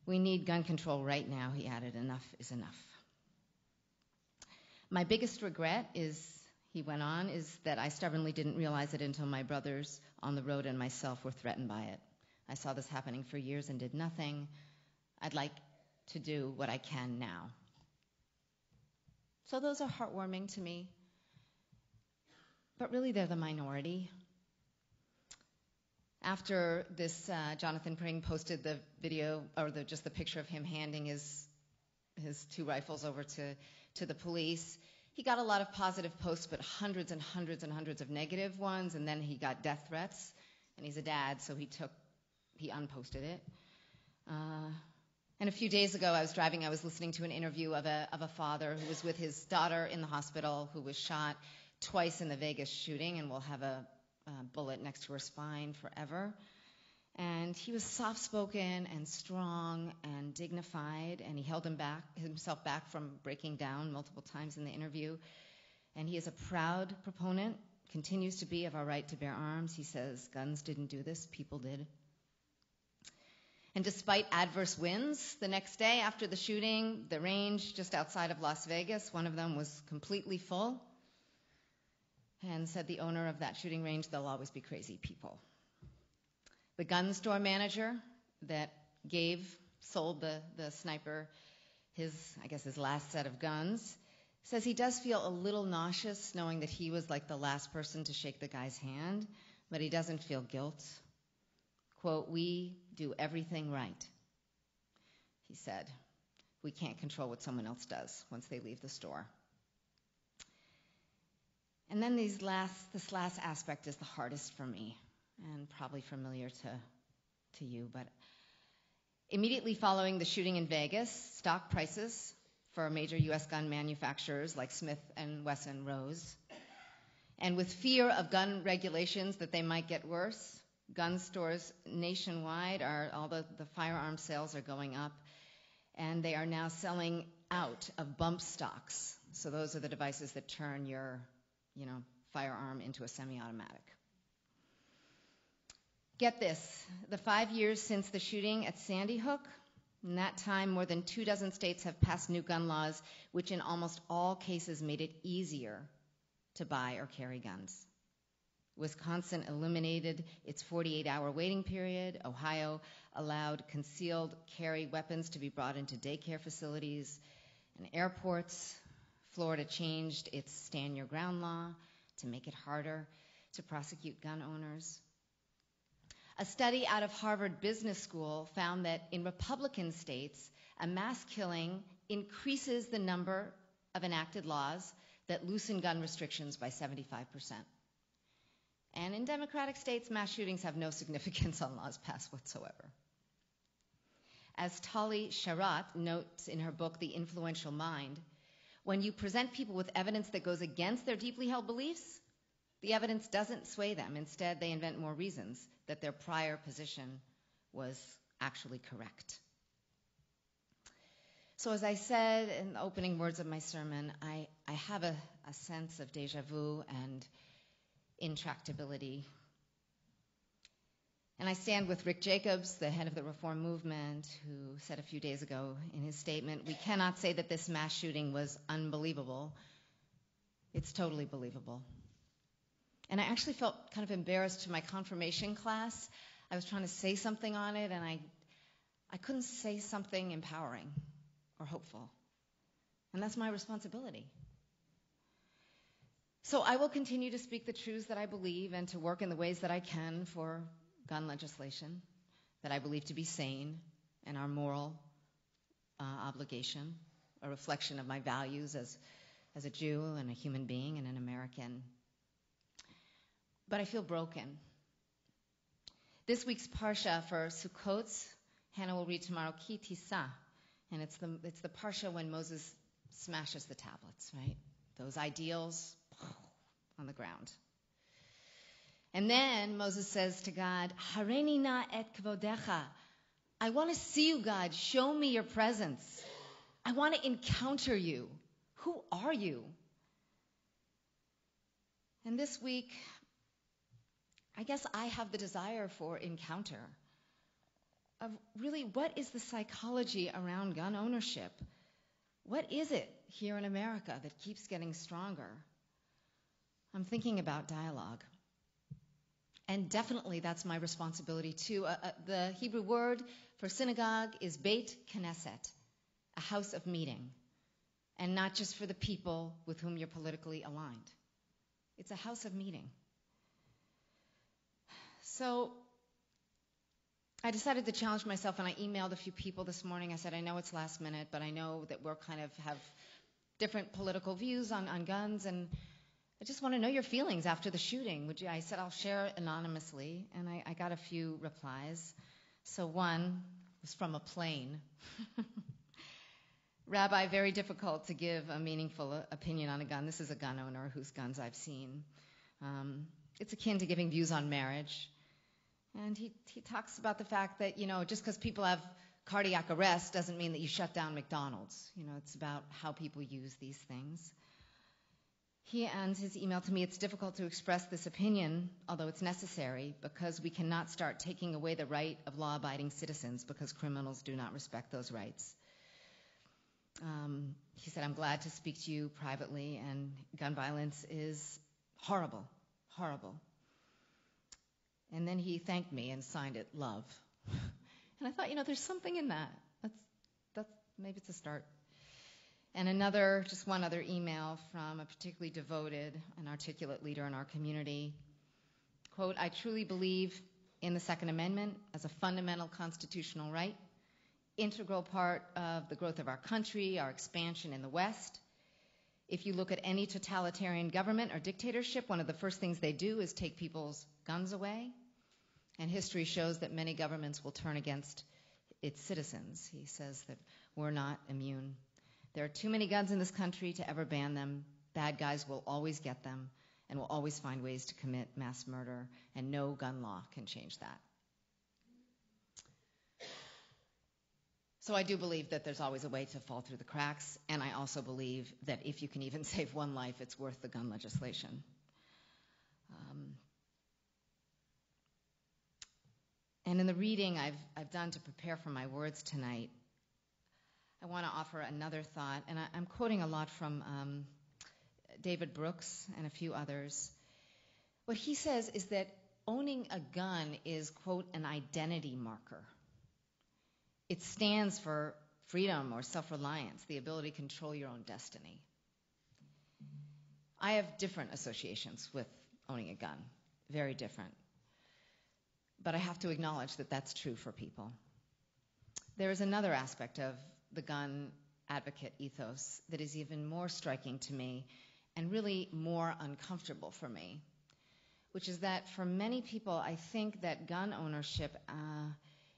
"We need gun control right now," he added. "Enough is enough." "My biggest regret is," he went on, "is that I stubbornly didn't realize it until my brothers on the road and myself were threatened by it. I saw this happening for years and did nothing. I'd like to do what I can now." So those are heartwarming to me. But really, they're the minority. After this, Jonathan Pring posted the video, or just the picture of him handing his 2 rifles over to the police. He got a lot of positive posts, but hundreds and hundreds and hundreds of negative ones, and then he got death threats. And he's a dad, so he unposted it. And a few days ago, I was driving. I was listening to an interview of a father who was with his daughter in the hospital, who was shot twice in the Vegas shooting and will have a bullet next to her spine forever. And he was soft-spoken and strong and dignified, and he held himself back from breaking down multiple times in the interview. And he is a proud proponent, continues to be, of our right to bear arms. He says, guns didn't do this, people did. And despite adverse winds, the next day after the shooting, the range just outside of Las Vegas, one of them was completely full. And said the owner of that shooting range, they'll always be crazy people. The gun store manager that sold the sniper his last set of guns, says he does feel a little nauseous knowing that he was like the last person to shake the guy's hand, but he doesn't feel guilt. Quote, we do everything right. He said, we can't control what someone else does once they leave the store. And then this last aspect is the hardest for me, and probably familiar to you. But immediately following the shooting in Vegas, stock prices for major U.S. gun manufacturers like Smith & Wesson rose. And with fear of gun regulations that they might get worse, gun stores nationwide all the firearm sales are going up, and they are now selling out of bump stocks. So those are the devices that turn your firearm into a semi-automatic. Get this, the 5 years since the shooting at Sandy Hook, in that time more than 24 states have passed new gun laws, which in almost all cases made it easier to buy or carry guns. Wisconsin eliminated its 48-hour waiting period. Ohio allowed concealed carry weapons to be brought into daycare facilities and airports. Florida changed its stand your ground law to make it harder to prosecute gun owners. A study out of Harvard Business School found that in Republican states, a mass killing increases the number of enacted laws that loosen gun restrictions by 75%. And in Democratic states, mass shootings have no significance on laws passed whatsoever. As Tali Sharat notes in her book, The Influential Mind, when you present people with evidence that goes against their deeply held beliefs, the evidence doesn't sway them. Instead, they invent more reasons that their prior position was actually correct. So as I said in the opening words of my sermon, I have a sense of déjà vu and intractability. And I stand with Rick Jacobs, the head of the Reform Movement, who said a few days ago in his statement, we cannot say that this mass shooting was unbelievable. It's totally believable. And I actually felt kind of embarrassed to my confirmation class. I was trying to say something on it, and I couldn't say something empowering or hopeful. And that's my responsibility. So I will continue to speak the truths that I believe and to work in the ways that I can for gun legislation that I believe to be sane and our moral obligation, a reflection of my values as a Jew and a human being and an American. But I feel broken. This week's Parsha for Sukkot, Hannah will read tomorrow, Ki Tisa, and it's the Parsha when Moses smashes the tablets, right? Those ideals on the ground. And then Moses says to God, Hareini na et kvodecha. I want to see you, God. Show me your presence. I want to encounter you. Who are you? And this week, I guess I have the desire for encounter of really what is the psychology around gun ownership? What is it here in America that keeps getting stronger? I'm thinking about dialogue. And definitely that's my responsibility too. The Hebrew word for synagogue is Beit Knesset, a house of meeting, and not just for the people with whom you're politically aligned. It's a house of meeting. So I decided to challenge myself, and I emailed a few people this morning. I said, I know it's last minute, but I know that we're kind of have different political views on guns, and I just want to know your feelings after the shooting. Would you? I said I'll share anonymously, and I got a few replies. So one was from a plane. Rabbi, very difficult to give a meaningful opinion on a gun. This is a gun owner whose guns I've seen. It's akin to giving views on marriage. And he talks about the fact that, just because people have cardiac arrest doesn't mean that you shut down McDonald's. It's about how people use these things. He ends his email to me, it's difficult to express this opinion, although it's necessary, because we cannot start taking away the right of law-abiding citizens because criminals do not respect those rights. He said, I'm glad to speak to you privately, and gun violence is horrible, horrible. And then he thanked me and signed it, love. And I thought, there's something in that. That's maybe it's a start. And just one other email from a particularly devoted and articulate leader in our community. Quote, I truly believe in the Second Amendment as a fundamental constitutional right, integral part of the growth of our country, our expansion in the West. If you look at any totalitarian government or dictatorship, one of the first things they do is take people's guns away. And history shows that many governments will turn against its citizens. He says that we're not immune. There are too many guns in this country to ever ban them. Bad guys will always get them and will always find ways to commit mass murder, and no gun law can change that. So I do believe that there's always a way to fall through the cracks, and I also believe that if you can even save one life, it's worth the gun legislation. And in the reading I've done to prepare for my words tonight, I want to offer another thought, and I'm quoting a lot from David Brooks and a few others. What he says is that owning a gun is, quote, an identity marker. It stands for freedom or self-reliance, the ability to control your own destiny. I have different associations with owning a gun, very different. But I have to acknowledge that that's true for people. There is another aspect of the gun advocate ethos that is even more striking to me and really more uncomfortable for me, which is that for many people, I think that gun ownership,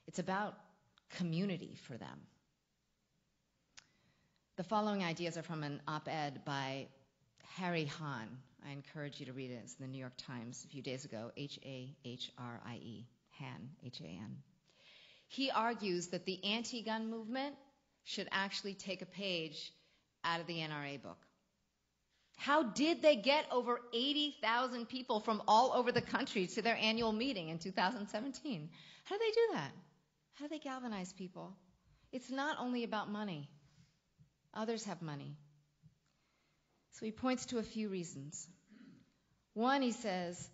it's about community for them. The following ideas are from an op-ed by Harry Hahn. I encourage you to read it. It's in the New York Times a few days ago, H-A-H-R-I-E, Han, H-A-N. He argues that the anti-gun movement should actually take a page out of the NRA book. How did they get over 80,000 people from all over the country to their annual meeting in 2017? How do they do that? How do they galvanize people? It's not only about money. Others have money. So he points to a few reasons. One, he says,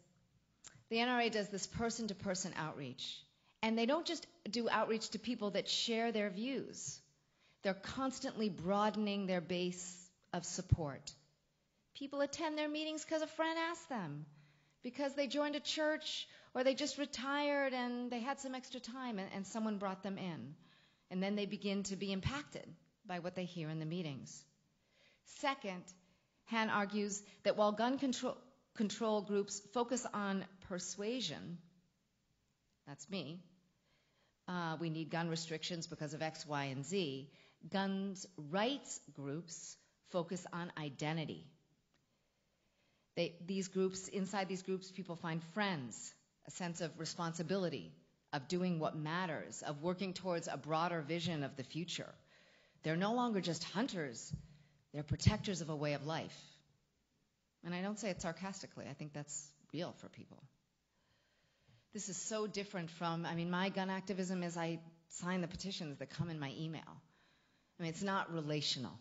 the NRA does this person-to-person outreach. And they don't just do outreach to people that share their views. They're constantly broadening their base of support. People attend their meetings because a friend asked them, because they joined a church, or they just retired and they had some extra time and someone brought them in. And then they begin to be impacted by what they hear in the meetings. Second, Han argues that while gun control groups focus on persuasion, that's me, we need gun restrictions because of X, Y, and Z, guns rights groups focus on identity. Inside these groups, people find friends, a sense of responsibility, of doing what matters, of working towards a broader vision of the future. They're no longer just hunters, they're protectors of a way of life. And I don't say it sarcastically, I think that's real for people. This is so different from, my gun activism is I sign the petitions that come in my email. It's not relational.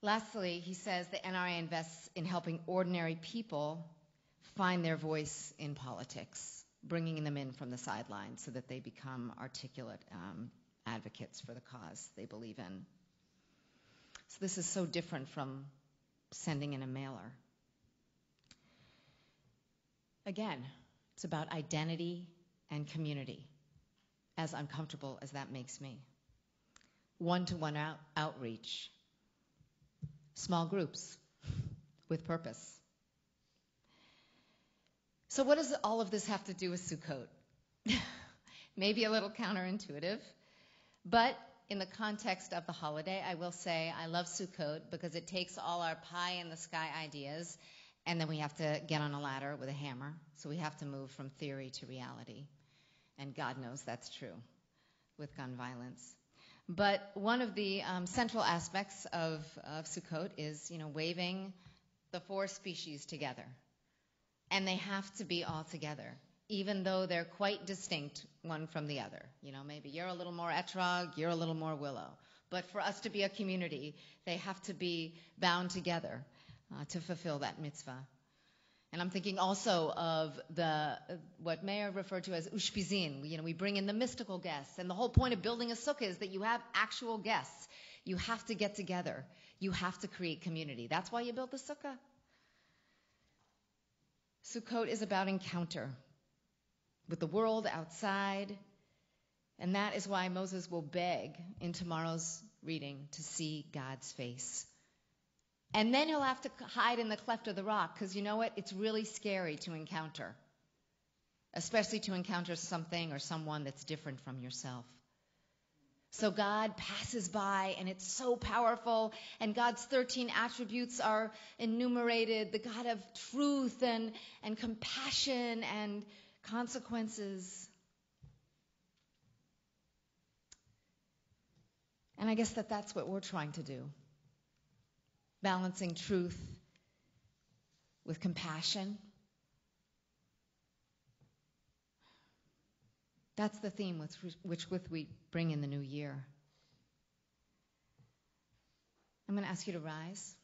Lastly, he says the NRA invests in helping ordinary people find their voice in politics, bringing them in from the sidelines so that they become articulate advocates for the cause they believe in. So this is so different from sending in a mailer. Again, it's about identity and community, as uncomfortable as that makes me. One-to-one outreach, small groups with purpose. So what does all of this have to do with Sukkot? Maybe a little counterintuitive, but in the context of the holiday, I will say I love Sukkot because it takes all our pie-in-the-sky ideas, and then we have to get on a ladder with a hammer. So we have to move from theory to reality. And God knows that's true with gun violence. But one of the central aspects of Sukkot is, waving the four species together. And they have to be all together, even though they're quite distinct one from the other. Maybe you're a little more etrog, you're a little more willow. But for us to be a community, they have to be bound together to fulfill that mitzvah. And I'm thinking also of what Meir referred to as ushpizin. We bring in the mystical guests. And the whole point of building a sukkah is that you have actual guests. You have to get together. You have to create community. That's why you build the sukkah. Sukkot is about encounter with the world outside. And that is why Moses will beg in tomorrow's reading to see God's face. And then he'll have to hide in the cleft of the rock, because you know what? It's really scary to encounter, especially to encounter something or someone that's different from yourself. So God passes by, and it's so powerful, and God's 13 attributes are enumerated, the God of truth and compassion and consequences. And I guess that's what we're trying to do. Balancing truth with compassion. That's the theme which we bring in the new year. I'm going to ask you to rise.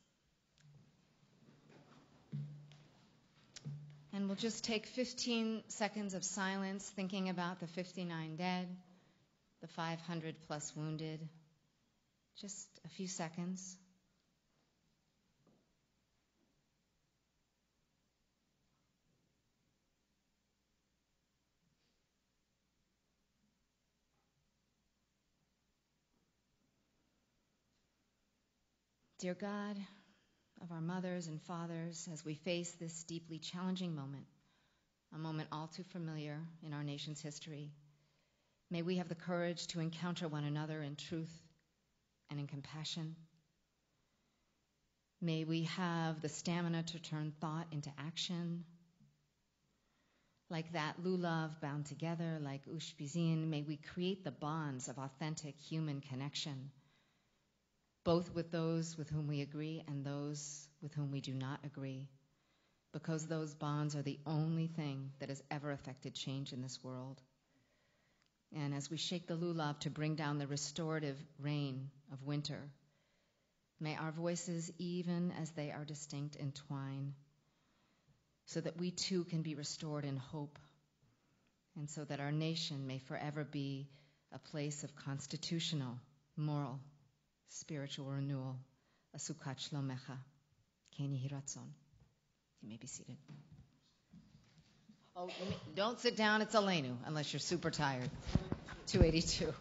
And we'll just take 15 seconds of silence thinking about the 59 dead, the 500 plus wounded. Just a few seconds. Dear God of our mothers and fathers, as we face this deeply challenging moment, a moment all too familiar in our nation's history, may we have the courage to encounter one another in truth and in compassion. May we have the stamina to turn thought into action. Like that lulav bound together, like ushpizin, may we create the bonds of authentic human connection, both with those with whom we agree and those with whom we do not agree, because those bonds are the only thing that has ever affected change in this world. And as we shake the lulav to bring down the restorative rain of winter, may our voices, even as they are distinct, entwine, so that we too can be restored in hope, and so that our nation may forever be a place of constitutional, moral, spiritual renewal. Asukat shlomecha. Ken yehi ratzon. You may be seated. Oh, don't sit down, it's Aleinu, unless you're super tired. 282.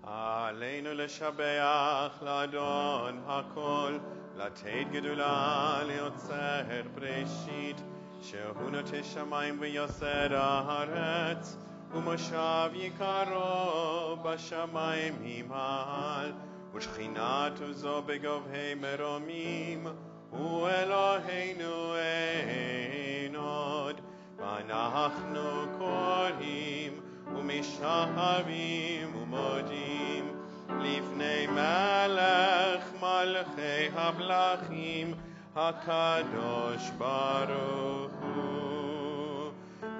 עלינו לשבח לאדון הכל, לתת גדולה ליוצר בראשית, שהוא נוטה שמיים ויוסר הארץ, ומושב יקרו בשמיים ממעל, ושכינת זו בגובהי מרומים, הוא אלוהינו אין עוד, ואנחנו קוראים ומשתחווים ומודים לפני מלך מלכי המלכים הקדוש ברוך הוא.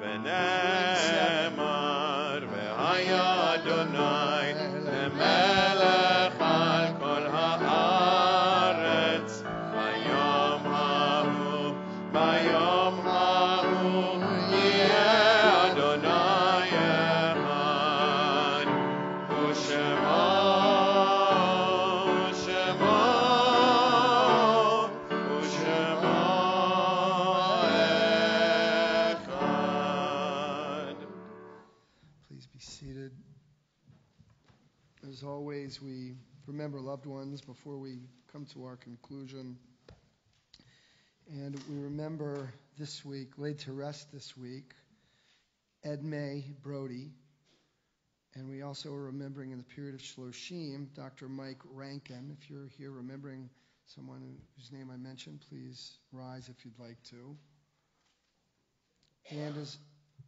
ונאמר והיה אדוני למלך על כל הארץ ביום ההוא, ביום ההוא יהיה אדוני אחד, ושמו שמו, ושמו Please be seated. As always, we remember loved ones before we come to our conclusion. And we remember this week, laid to rest this week, Edme Brody. And we also are remembering in the period of Shloshim, Dr. Mike Rankin. If you're here remembering someone whose name I mentioned, please rise if you'd like to. And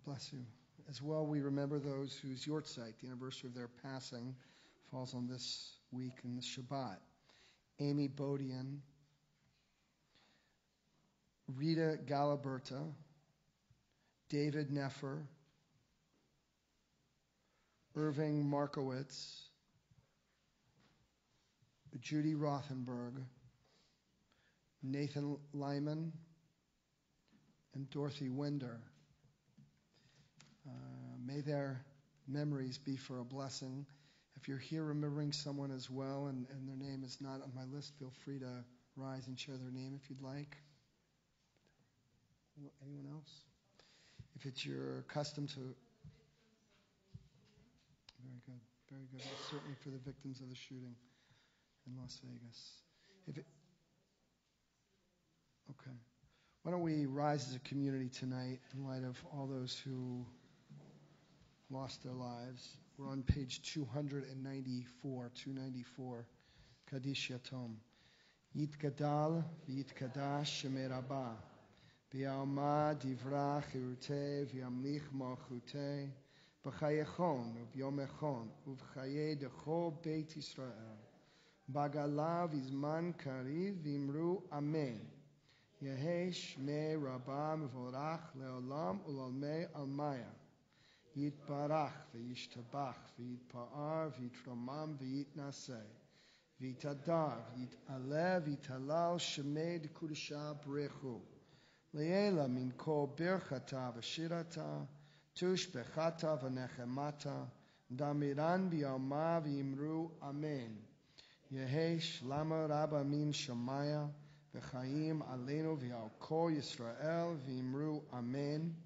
bless you. As well, we remember those whose Yortzeit, the anniversary of their passing, falls on this week in the Shabbat. Amy Bodian, Rita Galaberta, David Neffer, Irving Markowitz, Judy Rothenberg, Nathan Lyman, and Dorothy Winder. May their memories be for a blessing. If you're here remembering someone as well and their name is not on my list, feel free to rise and share their name if you'd like. Anyone else? If it's your custom to... Very good, very good. Well, certainly for the victims of the shooting in Las Vegas. Okay. Why don't we rise as a community tonight in light of all those who lost their lives. We're on page 294, Kaddish Yatom. Yitgadal v'yitkadash shemei Rabbah, v'yalma divra chirutei v'yamlich malchutei, b'chayechon u'b'yomechon u'b'chayei dechol Beit Yisrael, b'gala v'zman kariv v'imru Amen. Yehei shmei Rabbah mevorach le'olam u'lalmei almaya. Yitbarach v'yishtabach v'yitpa'ar v'yitromam v'yitnaseh v'yitadav v'yitaleh v'yitalal shemei d'kudusha b'rechu le'ela min kol birchata v'shirata tush bechata v'nechemata damiran b'yalma v'yimru Amen. Yehesh lama rabba min shamaya v'chaim aleinu v'yal kol Yisrael v'yimru Amen.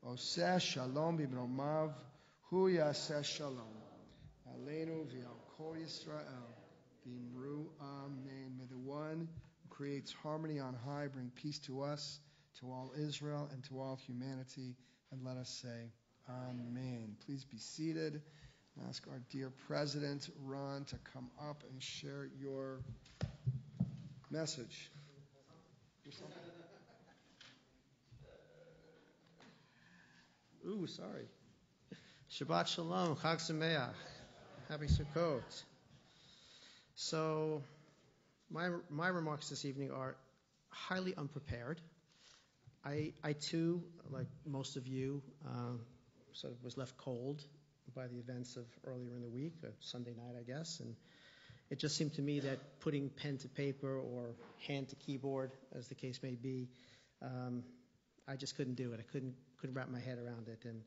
Oseh shalom b'bromav, hu yaseh shalom. Aleinu v'al kol Yisrael, v'imru Amen. May the one who creates harmony on high bring peace to us, to all Israel, and to all humanity. And let us say, Amen. Please be seated. Ask our dear President, Ron, to come up and share your message. Ooh, sorry. Shabbat Shalom, Chag Sameach, Happy Sukkot. So, my remarks this evening are highly unprepared. I too, like most of you, sort of was left cold by the events of earlier in the week, Sunday night, I guess, and it just seemed to me that putting pen to paper or hand to keyboard, as the case may be, I just couldn't do it. I couldn't wrap my head around it. And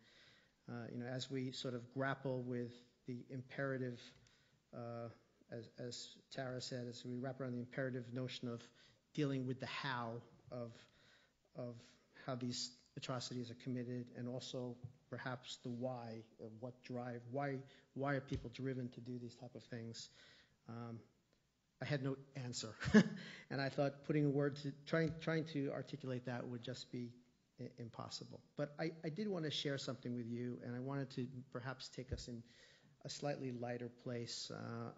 as we sort of grapple with the imperative, as Tara said, as we wrap around the imperative notion of dealing with the how of how these atrocities are committed, and also perhaps the why of why are people driven to do these type of things. I had no answer, and I thought putting a word to trying to articulate that would just be impossible. But I did want to share something with you, and I wanted to perhaps take us in a slightly lighter place,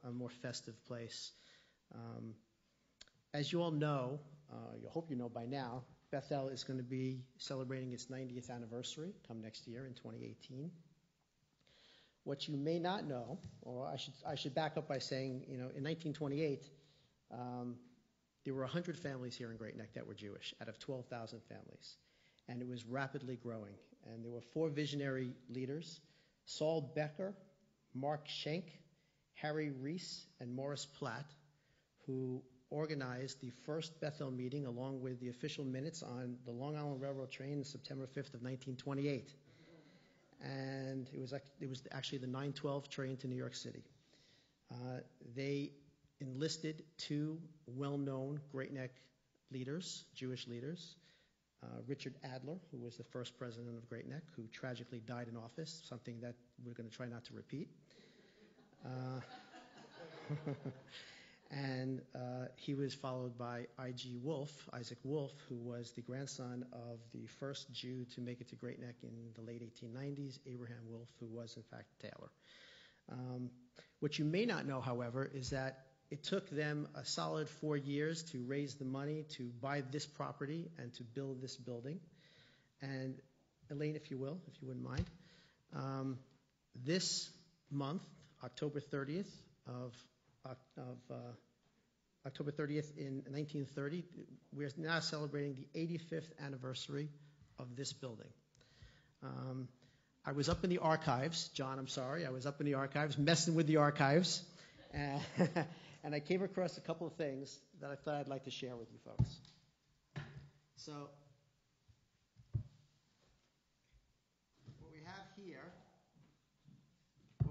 a more festive place. As you all know, I hope you know by now, Beth-El is going to be celebrating its 90th anniversary come next year in 2018. What you may not know, or I should back up by saying, in 1928, there were 100 families here in Great Neck that were Jewish out of 12,000 families. And it was rapidly growing. And there were 4 visionary leaders, Saul Becker, Mark Schenk, Harry Reese, and Morris Platt, who organized the first Beth-El meeting along with the official minutes on the Long Island Railroad train on September 5th of 1928. And it was actually the 912 train to New York City. They enlisted 2 well-known Great Neck leaders, Jewish leaders, Richard Adler, who was the first president of Great Neck, who tragically died in office, something that we're going to try not to repeat. And he was followed by I.G. Wolf, Isaac Wolf, who was the grandson of the first Jew to make it to Great Neck in the late 1890s, Abraham Wolf, who was in fact Taylor. What you may not know, however, is that it took them a solid 4 years to raise the money to buy this property and to build this building. And Elaine, if you wouldn't mind, this month, October 30th October 30th in 1930, we're now celebrating the 85th anniversary of this building. I was up in the archives, John, I'm sorry, I was up in the archives, messing with the archives, and I came across a couple of things that I thought I'd like to share with you folks. So, what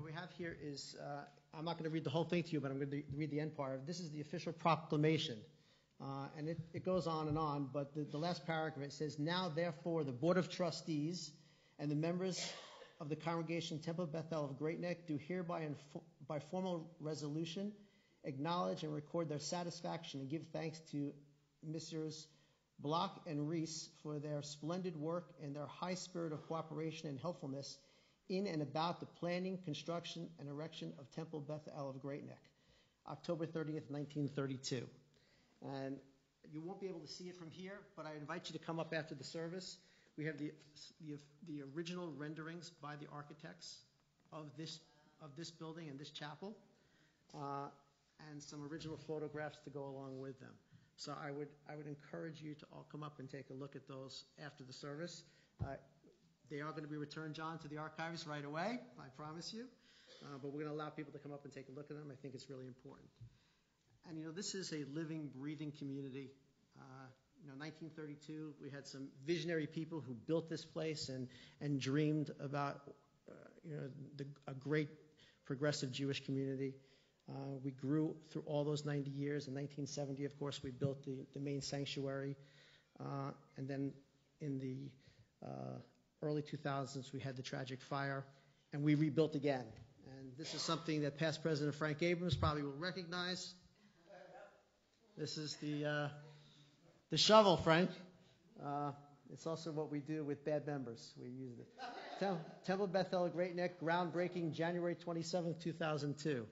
we have here is, I'm not going to read the whole thing to you, but I'm going to read the end part. This is the official proclamation. And it goes on, but the last paragraph, it says, "Now, therefore, the Board of Trustees and the members of the Congregation Temple Beth-El of Great Neck do hereby, by formal resolution, acknowledge and record their satisfaction and give thanks to Messrs. Bloch and Reese for their splendid work and their high spirit of cooperation and helpfulness in and about the planning, construction, and erection of Temple Beth-El of Great Neck, October 30th, 1932. And you won't be able to see it from here, but I invite you to come up after the service. We have the original renderings by the architects of this building and this chapel, and some original photographs to go along with them. So I would encourage you to all come up and take a look at those after the service. They are going to be returned, John, to the archives right away, I promise you. But we're going to allow people to come up and take a look at them. I think it's really important. And, this is a living, breathing community. 1932, we had some visionary people who built this place and dreamed about, a great progressive Jewish community. We grew through all those 90 years. In 1970, of course, we built the main sanctuary. And then in the early 2000s, we had the tragic fire, and we rebuilt again. And this is something that past President Frank Abrams probably will recognize. This is the shovel, Frank. It's also what we do with bad members. We use it. Temple Beth-El Great Neck, groundbreaking January 27th, 2002.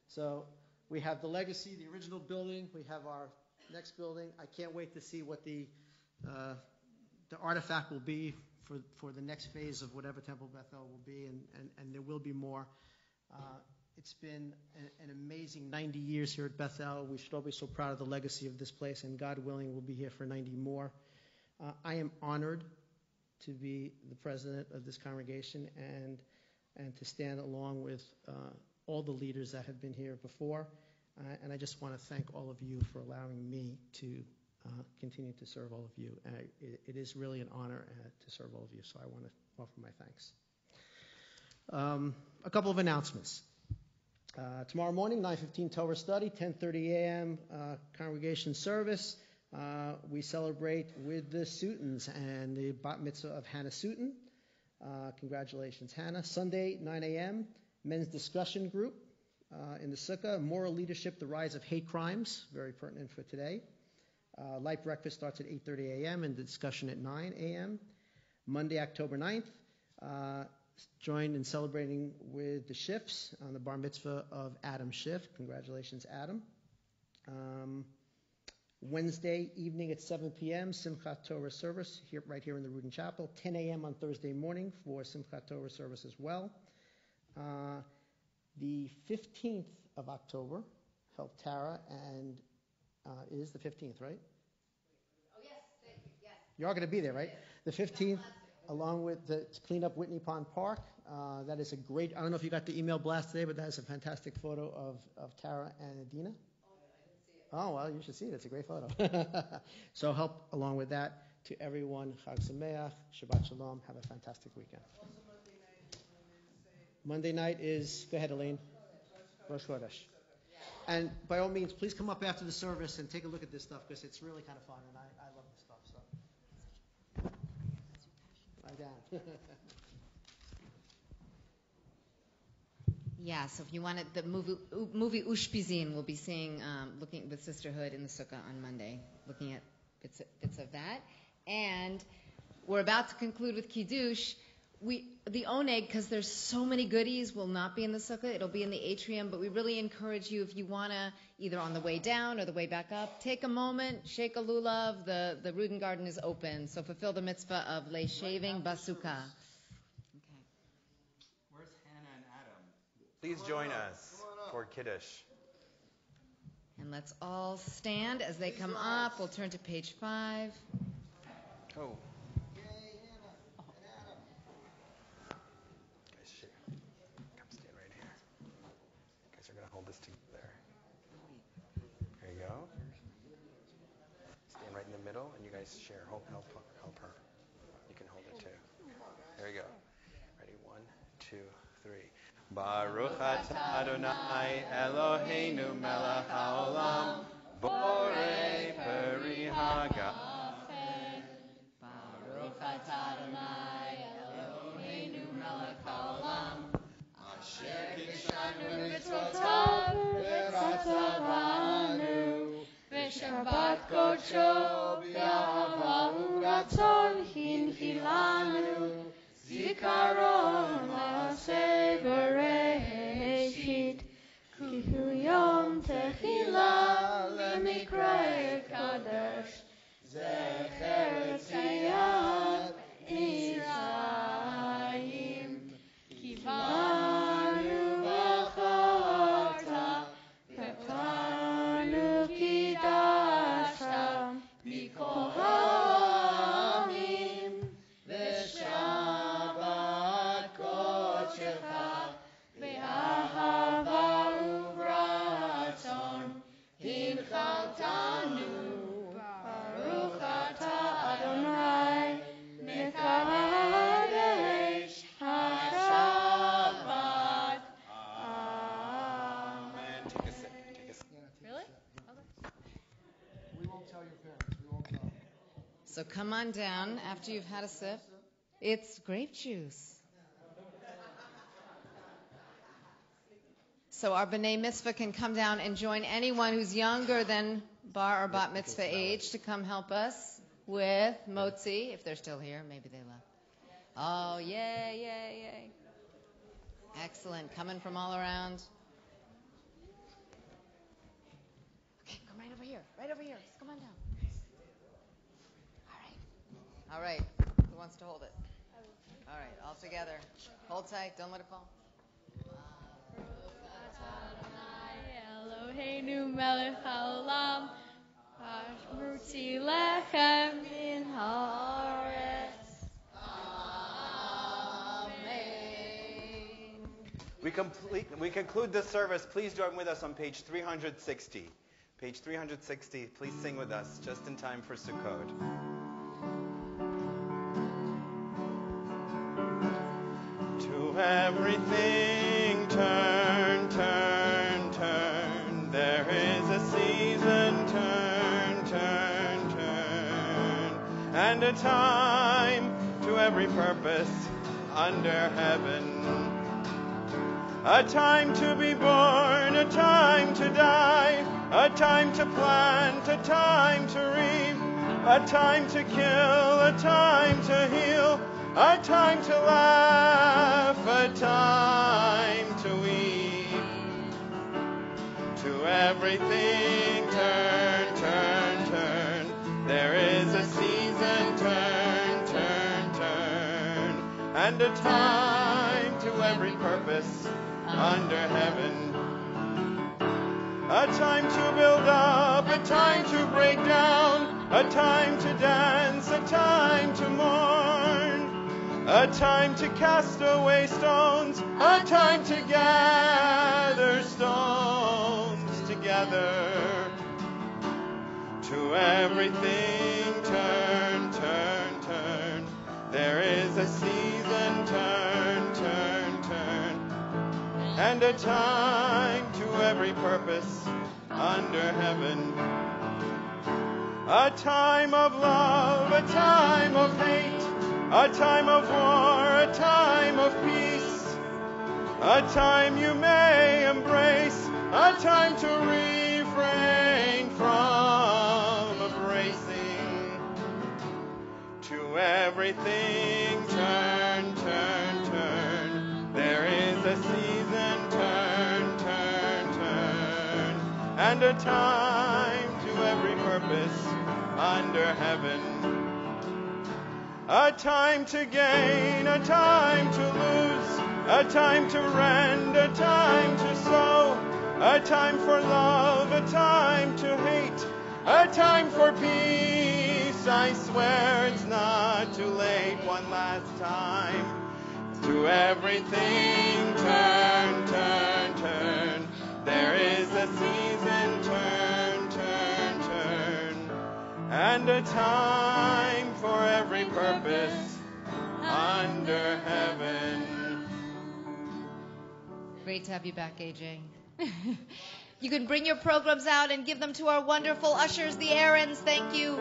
So we have the legacy, the original building. We have our next building. I can't wait to see what the artifact will be for the next phase of whatever Temple Beth-El will be, and there will be more. It's been an amazing 90 years here at Beth-El. We should all be so proud of the legacy of this place, and God willing, we'll be here for 90 more. I am honored to be the president of this congregation and to stand along with all the leaders that have been here before. And I just want to thank all of you for allowing me to continue to serve all of you. It is really an honor to serve all of you, so I want to offer my thanks. A couple of announcements. Tomorrow morning, 9:15 Torah study, 10:30 a.m. Congregation service. We celebrate with the Sutons and the bat mitzvah of Hannah Sutton. Congratulations, Hannah. Sunday, 9 a.m., men's discussion group in the Sukkah, moral leadership, the rise of hate crimes, very pertinent for today. Light breakfast starts at 8:30 a.m. and the discussion at 9 a.m. Monday, October 9th, join in celebrating with the Schiffs on the bar mitzvah of Adam Schiff. Congratulations, Adam. Wednesday evening at 7 p.m., Simchat Torah service right here in the Rudin Chapel. 10 a.m. on Thursday morning for Simchat Torah service as well. The 15th of October, help Tara, and it is the 15th, right? Oh, yes, thank you, yes. You are going to be there, right? The 15th, along with to clean up Whitney Pond Park. That is a great, I don't know if you got the email blast today, but that is a fantastic photo of Tara and Adina. Oh, I didn't see it. Oh, well, you should see it. It's a great photo. So help along with that to everyone. Chag Sameach, Shabbat Shalom. Have a fantastic weekend. Monday night is, go ahead, Elaine. Rosh Chodesh. And by all means, please come up after the service and take a look at this stuff because it's really kind of fun, and I love this stuff. So. down. Yeah, so if you wanted the movie Ushpizin, we'll be seeing, looking with Sisterhood in the Sukkah on Monday, looking at bits of that. And we're about to conclude with Kiddush. The oneg, because there's so many goodies, will not be in the Sukkah. It'll be in the atrium, but we really encourage you, if you want to, either on the way down or the way back up, take a moment, shake a lulav. The Ruden Garden is open, so fulfill the mitzvah of lei shaving basukkah. Please join us for Kiddush. And let's all stand as they come up. We'll turn to page 5. Oh. Come stand right here. You guys are going to hold this together. There you go. Stand right in the middle, and you guys share. Help her. You can hold it too. There you go. Ready? 1, 2, 3. Baruch atah Adonai Eloheinu melech haolam borei peri hagafen. Baruch atah Adonai Eloheinu melech haolam asher kidshanu mitzvotav v'ratzavanu v'shabbat kodsho b'ahava u'ratzon hinchilanu Zikaron ma'aseh bereshit Kihu yom techila lemikra kadosh Zecher tziyat Yisraelim Kivanu v'charta V'kanu kidashta Mikol ha'amim V'shabbat kodshecha V'ahava u'vratzon Hinchaltanu Baruch atah Adonai Mekadesh HaShabbat Amen. Take a sip. Really? We won't tell your parents. We won't tell. So come on down after you've had a sip. It's grape juice. So our B'nai Mitzvah can come down and join anyone who's younger than bar or bat mitzvah age to come help us with motzi, if they're still here. Maybe they left. Oh, yay. Excellent. Coming from all around. Okay, come right over here. Just come on down. All right. Who wants to hold it? All right, all together. Hold tight. Don't let it fall. Eloheinu melech haolam Mutzi lechem min haaretz Amen. We conclude this service. Please join with us on page 360. Page 360. Please sing with us just in time for Sukkot. To everything turn, turn, turn. There is a season, turn, turn, turn. And a time to every purpose under heaven. A time to be born, a time to die, a time to plant, a time to reap, a time to kill, a time to heal, a time to laugh, a time to weep. To everything turn, turn, turn. There is a season, turn, turn, turn. And a time to every purpose under heaven. A time to build up, a time to break down, a time to dance, a time to mourn, a time to cast away stones, a time to gather stones together. To everything turn, turn, turn. There is a season, turn, turn, turn. And a time to every purpose under heaven. A time of love, a time of hate, a time of war, a time of peace, a time you may embrace, a time to refrain from embracing. To everything turn, turn, turn. There is a season, turn, turn, turn. And a time to every purpose under heaven. A time to gain, a time to lose, a time to rend, a time to sow, a time for love, a time to hate, a time for peace. I swear it's not too late. One last time. To everything turn, turn, turn. There is a season, turn, turn, turn. And a time for every purpose under heaven. Great to have you back, AJ. You can bring your programs out and give them to our wonderful ushers, the Aarons. Thank you.